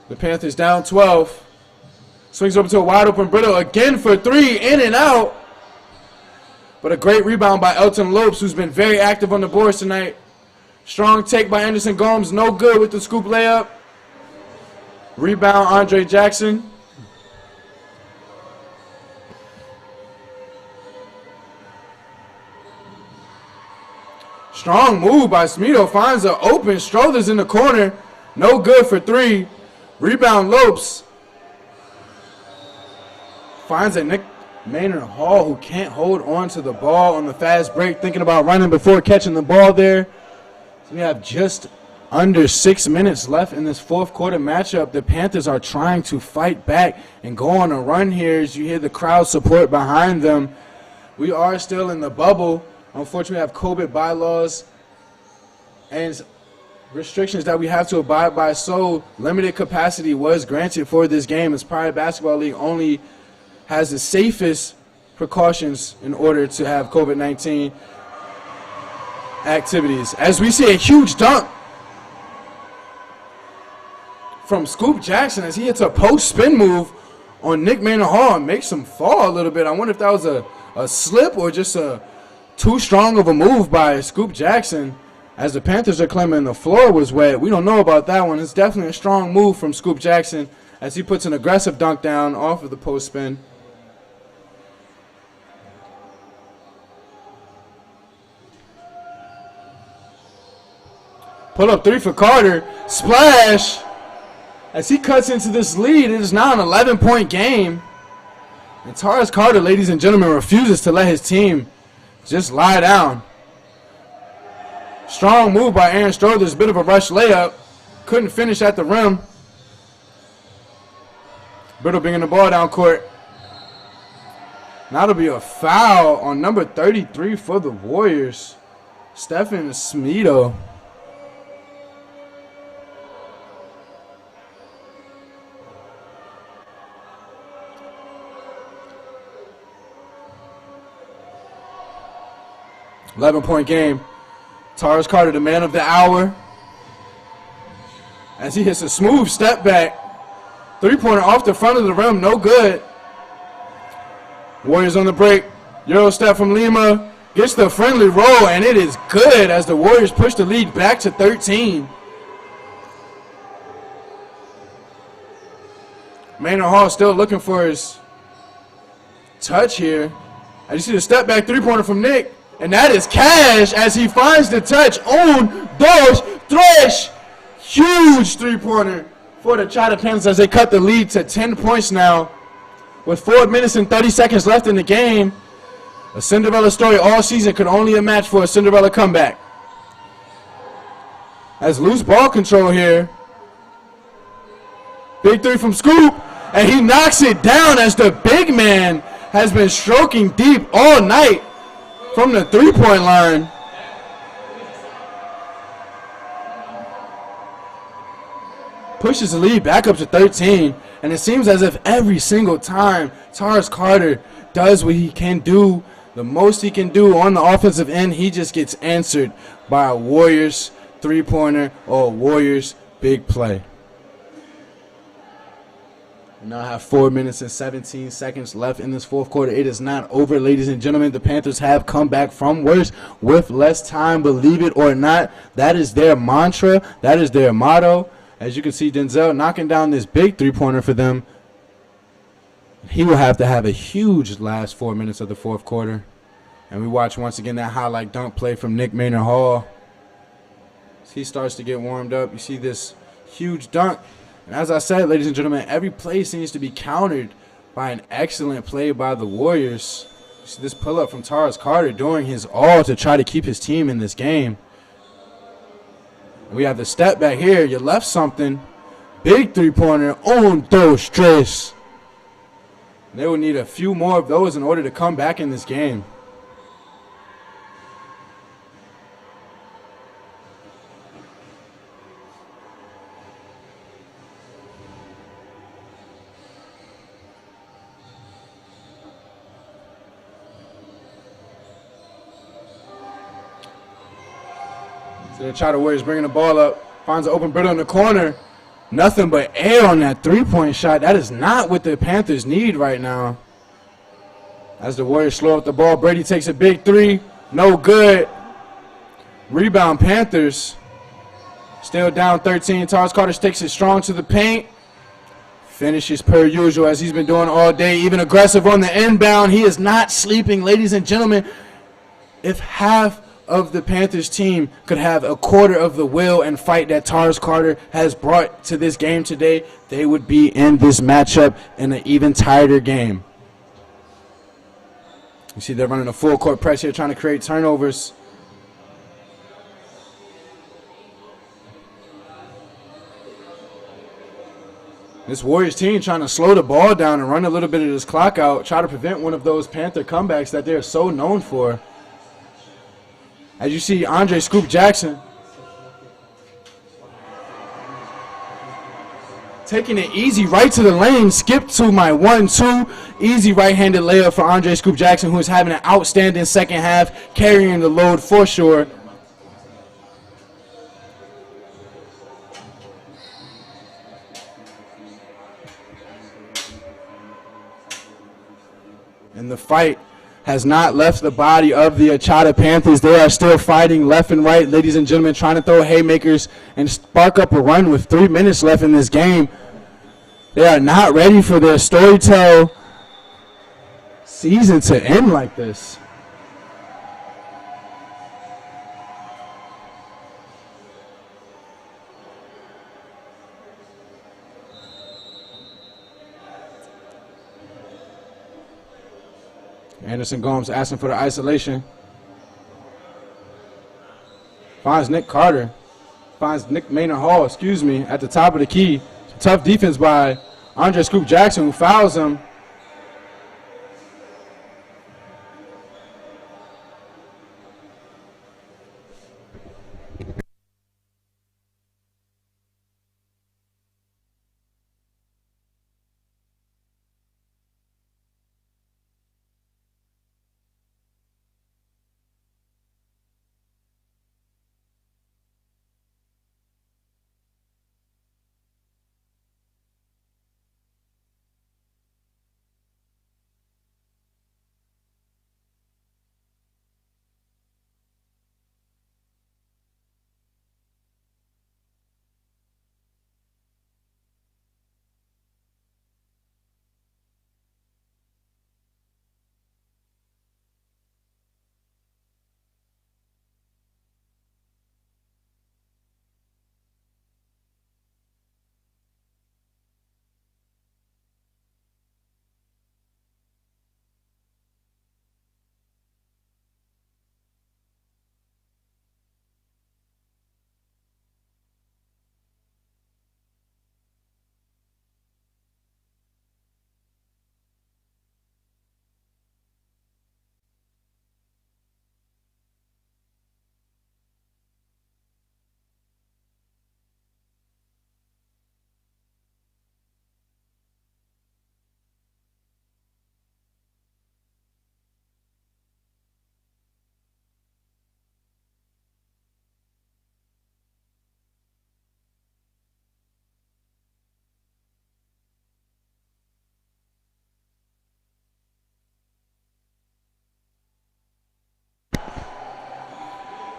The Panthers down 12. Swings over to a wide open Brito again for three, in and out. But a great rebound by Elton Lopes, who's been very active on the boards tonight. Strong take by Anderson Gomes, no good with the scoop layup. Rebound Andre Jackson. Strong move by Smito, finds an open, Strothers in the corner, no good for three. Rebound Lopes. Finds a Nick Maynard Hall, who can't hold on to the ball on the fast break, thinking about running before catching the ball there. So we have just under 6 minutes left in this fourth quarter matchup. The Panthers are trying to fight back and go on a run here, as you hear the crowd support behind them. We are still in the bubble. Unfortunately, we have COVID bylaws and restrictions that we have to abide by, so limited capacity was granted for this game, as Praia Basketball League only has the safest precautions in order to have COVID-19 activities. As we see a huge dunk from Scoop Jackson, as he hits a post spin move on Nick Maynard Hall and makes him fall a little bit. I wonder if that was a slip or just too strong of a move by Scoop Jackson, as the Panthers are claiming the floor was wet. We don't know about that one. It's definitely a strong move from Scoop Jackson, as he puts an aggressive dunk down off of the post spin. Pull up three for Carter. Splash. As he cuts into this lead, it is now an 11-point game. And Tars Carter, ladies and gentlemen, refuses to let his team just lie down. Strong move by Aaron Strothers. Bit of a rush layup. Couldn't finish at the rim. Brittle bringing the ball down court. Now it'll be a foul on number 33 for the Warriors, Stephen Smito. $11-point game. Tars Carter, the man of the hour, as he hits a smooth step back. Three-pointer off the front of the rim, no good. Warriors on the break. Euro step from Lima. Gets the friendly roll, and it is good as the Warriors push the lead back to 13. Maynard Hall still looking for his touch here. As you see the step back three-pointer from Nick. And that is Cash as he finds the touch on those Thresh. Huge three-pointer for the China Panthers as they cut the lead to 10 points now. With 4 minutes and 30 seconds left in the game. A Cinderella story all season could only a match for a Cinderella comeback. As loose ball control here. Big three from Scoop. And he knocks it down as the big man has been stroking deep all night from the three-point line. Pushes the lead back up to 13. And it seems as if every single time Tars Carter does what he can do, the most he can do on the offensive end, he just gets answered by a Warriors three-pointer or a Warriors big play. We now have 4 minutes and 17 seconds left in this fourth quarter. It is not over, ladies and gentlemen. The Panthers have come back from worse with less time, believe it or not. That is their mantra. That is their motto. As you can see, Denzel knocking down this big three-pointer for them. He will have to have a huge last 4 minutes of the fourth quarter. And we watch once again that highlight dunk play from Nick Maynard Hall. As he starts to get warmed up, you see this huge dunk. And as I said, ladies and gentlemen, every play seems to be countered by an excellent play by the Warriors. You see this pull-up from Tars Carter doing his all to try to keep his team in this game. And we have the step back here. You left something. Big three-pointer on those stress. They will need a few more of those in order to come back in this game. So the Charter Warriors bringing the ball up. Finds an open Britta in the corner. Nothing but air on that three-point shot. That is not what the Panthers need right now. As the Warriors slow up the ball, Brady takes a big three. No good. Rebound Panthers. Still down 13. Tars Carter takes it strong to the paint. Finishes per usual as he's been doing all day. Even aggressive on the inbound. He is not sleeping, ladies and gentlemen. If half of the Panthers team could have a quarter of the will and fight that Tars Carter has brought to this game today, they would be in this matchup in an even tighter game. You see they're running a full court press here, trying to create turnovers. This Warriors team trying to slow the ball down and run a little bit of this clock out, try to prevent one of those Panther comebacks that they're so known for. As you see, Andre Scoop Jackson taking it easy right to the lane. Skip to my 1-2. Easy right-handed layup for Andre Scoop Jackson, who is having an outstanding second half, carrying the load for sure. And the fight has not left the body of the Achata Panthers. They are still fighting left and right, ladies and gentlemen, trying to throw haymakers and spark up a run with 3 minutes left in this game. They are not ready for their Storytell season to end like this. Anderson Gomes asking for the isolation. Finds Nick Carter. Finds Nick Maynard Hall, at the top of the key. Tough defense by Andre Scoop Jackson, who fouls him.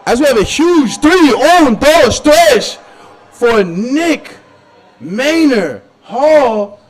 As we have a huge 3-on-2 stretch for Nick Maynard Hall.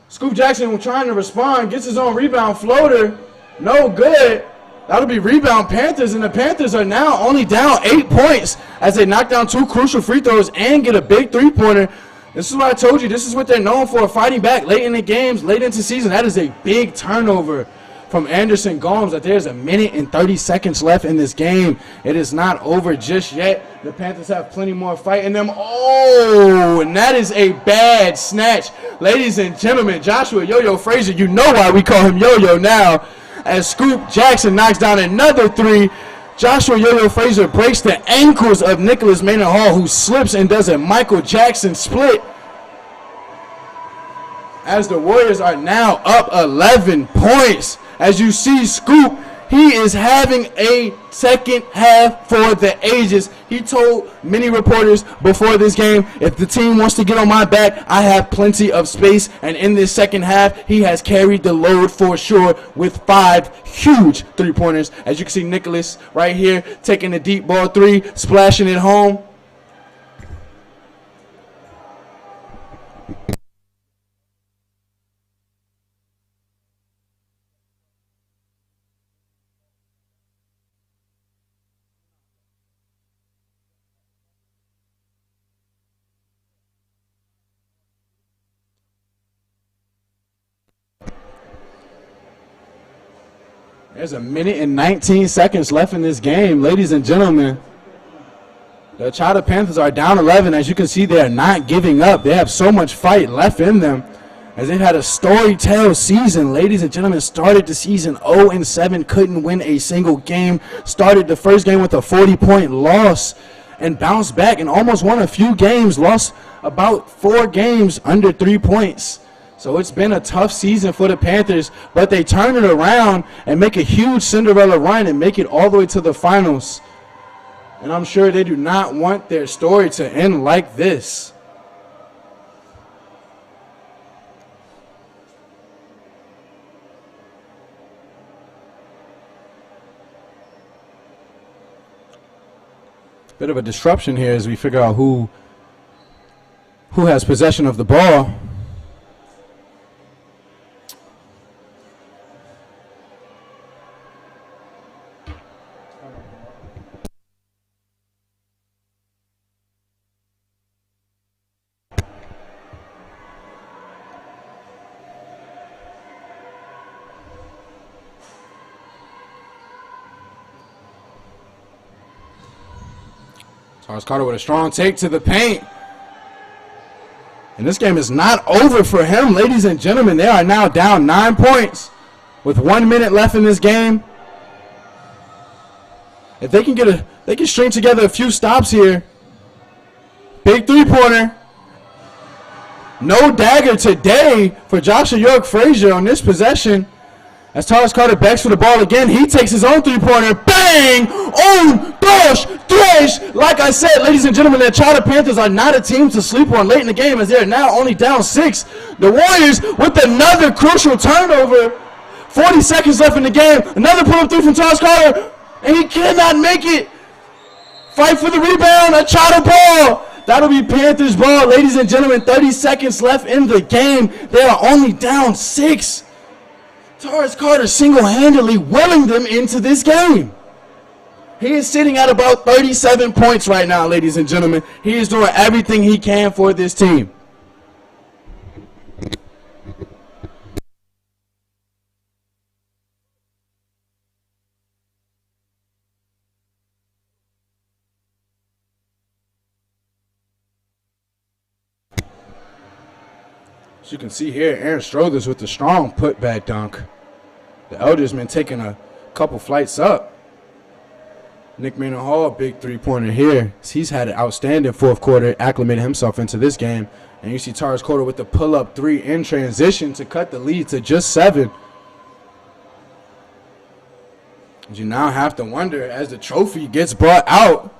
Scoop Jackson trying to respond, gets his own rebound floater. No good. That'll be rebound Panthers, and the Panthers are now only down 8 points as they knock down 2 crucial free throws and get a big three-pointer. This is what I told you. This is what they're known for, fighting back late in the games, late into season. That is a big turnover from Anderson Gomes, that there's a minute and 30 seconds left in this game. It is not over just yet. The Panthers have plenty more fight in them. Oh, and that is a bad snatch. Ladies and gentlemen, Joshua Yo-Yo Frazier, you know why we call him Yo-Yo now, as Scoop Jackson knocks down another three. Joshua Yo-Yo Frazier breaks the ankles of Nicholas Maynard Hall, who slips and does a Michael Jackson split, as the Warriors are now up 11 points. As you see, Scoop, he is having a second half for the ages. He told many reporters before this game, if the team wants to get on my back, I have plenty of space. And in this second half, he has carried the load for sure with 5 huge three-pointers. As you can see, Nicholas right here taking the deep ball three, splashing it home. There's a minute and 19 seconds left in this game, ladies and gentlemen. The China Panthers are down 11. As you can see, they are not giving up. They have so much fight left in them, as they've had a storytell season. Ladies and gentlemen, started the season 0-7, couldn't win a single game. Started the first game with a 40-point loss and bounced back and almost won a few games. Lost about 4 games under 3 points. So it's been a tough season for the Panthers, but they turn it around and make a huge Cinderella run and make it all the way to the finals. And I'm sure they do not want their story to end like this. Bit of a disruption here as we figure out who has possession of the ball. Tars Carter with a strong take to the paint. And this game is not over for him, ladies and gentlemen. They are now down 9 points with 1 minute left in this game. If they can string together a few stops here. Big three-pointer. No dagger today for Joshua York Frazier on this possession. As Tars Carter backs for the ball again, he takes his own three-pointer. Bang! On gosh! Thresh! Like I said, ladies and gentlemen, the China Panthers are not a team to sleep on late in the game, as they are now only down 6. The Warriors with another crucial turnover. 40 seconds left in the game. Another pull-up three from Tars Carter, and he cannot make it. Fight for the rebound. A China ball. That'll be Panthers ball, ladies and gentlemen. 30 seconds left in the game. They are only down 6. Tars Carter single-handedly willing them into this game. He is sitting at about 37 points right now, ladies and gentlemen. He is doing everything he can for this team. As you can see here, Aaron Strothers with the strong putback dunk. The Eldersman taking a couple flights up. Nick Maynard Hall, big three-pointer here. He's had an outstanding fourth quarter, acclimated himself into this game. And you see Tars Carter with the pull-up three in transition to cut the lead to just 7. And you now have to wonder, as the trophy gets brought out,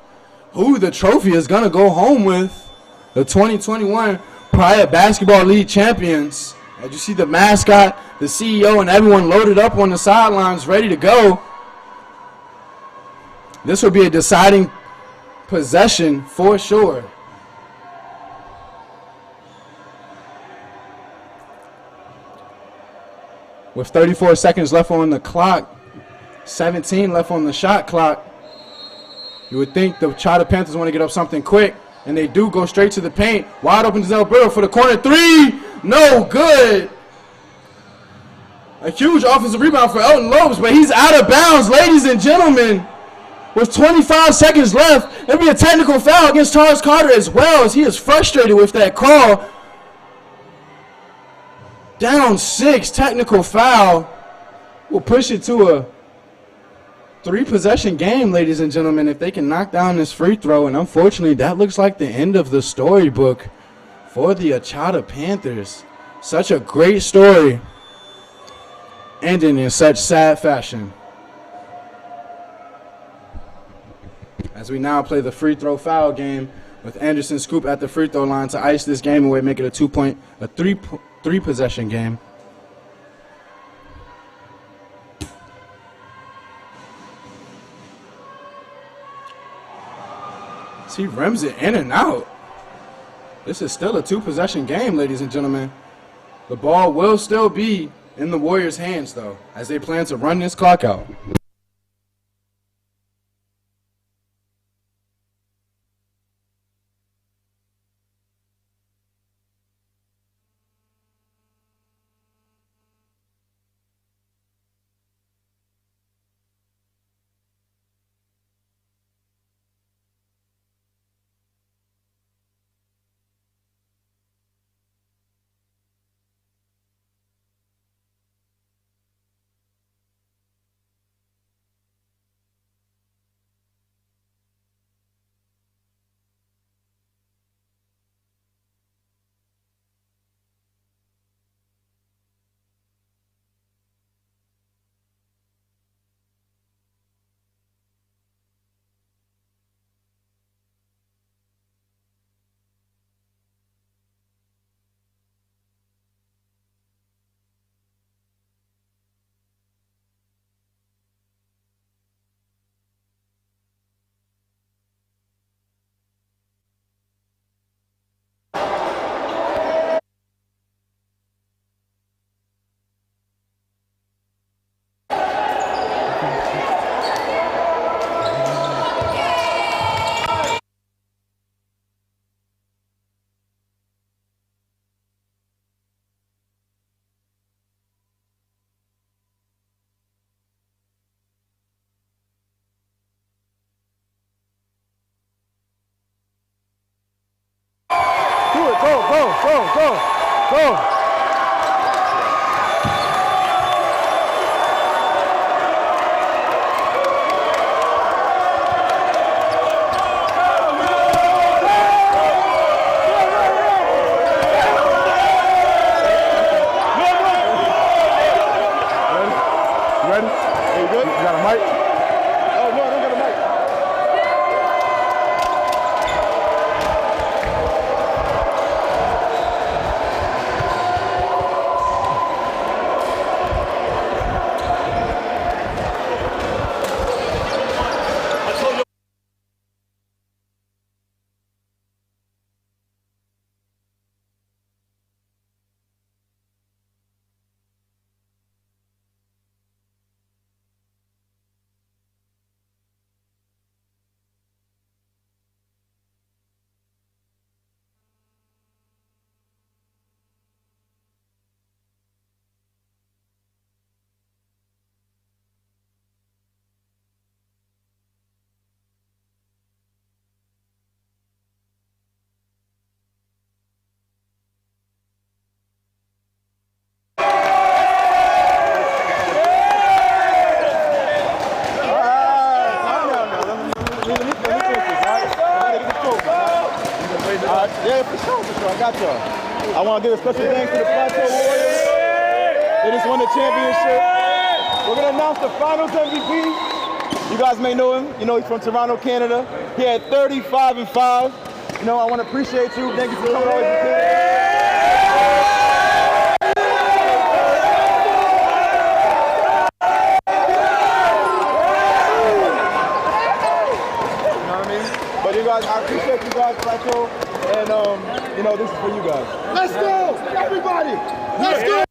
who the trophy is going to go home with. The 2021 Praia Basketball League champions. As you see the mascot, the CEO, and everyone loaded up on the sidelines, ready to go. This will be a deciding possession for sure. With 34 seconds left on the clock, 17 left on the shot clock, you would think the Chata Panthers want to get up something quick, and they do go straight to the paint. Wide open to Zelberto for the corner three. No good. A huge offensive rebound for Elton Lopes, but he's out of bounds, ladies and gentlemen. With 25 seconds left, there'll be a technical foul against Taurus Carter as well, as he is frustrated with that call. Down 6, technical foul. We'll push it to a 3-possession game, ladies and gentlemen, if they can knock down this free throw. And unfortunately, that looks like the end of the storybook for the Chata Panthers. Such a great story, ending in such sad fashion. As we now play the free throw foul game with Anderson Scoop at the free throw line to ice this game away, make it a three-possession game. He rims it in and out. This is still a 2-possession game, ladies and gentlemen. The ball will still be in the Warriors' hands, though, as they plan to run this clock out. Go. Ready? You good? You got a mic? Oh, no, I don't got a mic. Yeah, for sure. I got y'all. I want to give a special thanks to the Plateau Warriors. They just won the championship. We're going to announce the finals MVP. You guys may know him. You know he's from Toronto, Canada. He had 35 and 5. You know, I want to appreciate you. Thank you for coming always with me. guys. I appreciate you guys, Plateau. And, you know, this is for you guys. Let's go, everybody. Let's go.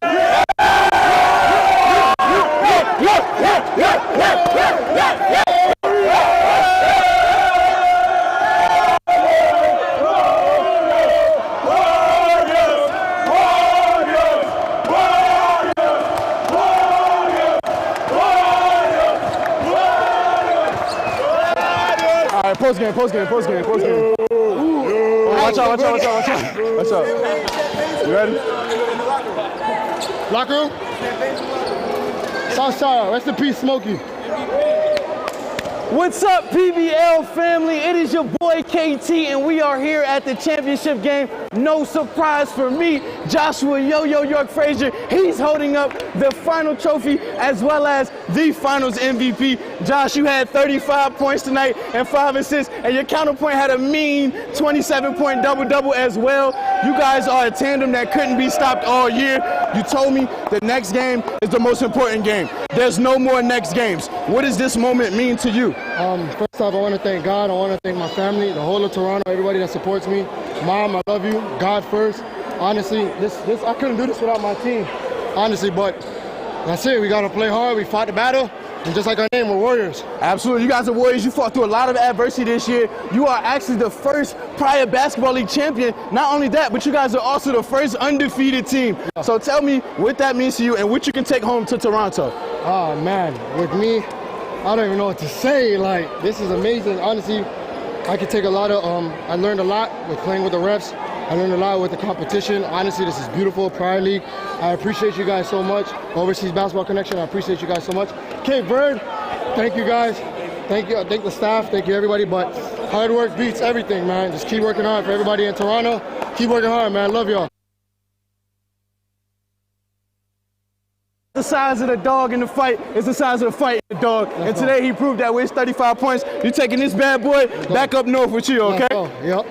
Post game. Watch out. You ready? Locker room. Southside, rest in peace, Smokey. What's up, PBL family? It is your boy KT, and we are here at the championship game. No surprise for me, Joshua Yo-Yo York Frazier. He's holding up the final trophy as well as the finals MVP. Josh, you had 35 points tonight and 5 assists, and your counterpoint had a mean 27-point double-double as well. You guys are a tandem that couldn't be stopped all year. You told me the next game is the most important game. There's no more next games. What does this moment mean to you? First off, I want to thank God. I want to thank my family, the whole of Toronto, everybody that supports me. Mom, I love you. God first. Honestly, this I couldn't do this without my team. Honestly, but that's it. We got to play hard. We fought the battle. And just like our name, we're Warriors. Absolutely. You guys are Warriors. You fought through a lot of adversity this year. You are actually the first Praia Basketball League champion. Not only that, but you guys are also the first undefeated team. Yeah. So tell me what that means to you and what you can take home to Toronto. Oh, man. With me, I don't even know what to say. Like, this is amazing. Honestly, I could take a lot of, I learned a lot with playing with the refs. I learned a lot with the competition. Honestly, this is beautiful, Praia League. I appreciate you guys so much. Overseas Basketball Connection, I appreciate you guys so much. Cape Verde, thank you guys. Thank you, thank the staff, thank you everybody, but hard work beats everything, man. Just keep working hard for everybody in Toronto. Keep working hard, man. Love y'all. The size of the dog in the fight is the size of the fight in the dog. And today he proved that with his 35 points. You're taking this bad boy back up north with you, okay? Yep.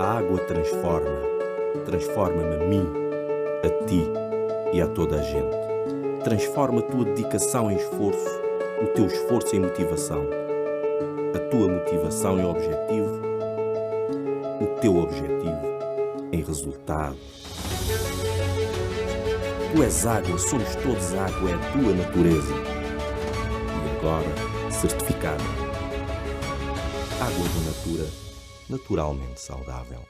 A água transforma-me a mim, a ti e a toda a gente. Transforma a tua dedicação em esforço, o teu esforço em motivação, a tua motivação em objetivo, o teu objetivo em resultado. Tu és água, somos todos água, é a tua natureza. E agora, certificada. Água de natura, naturalmente saudável.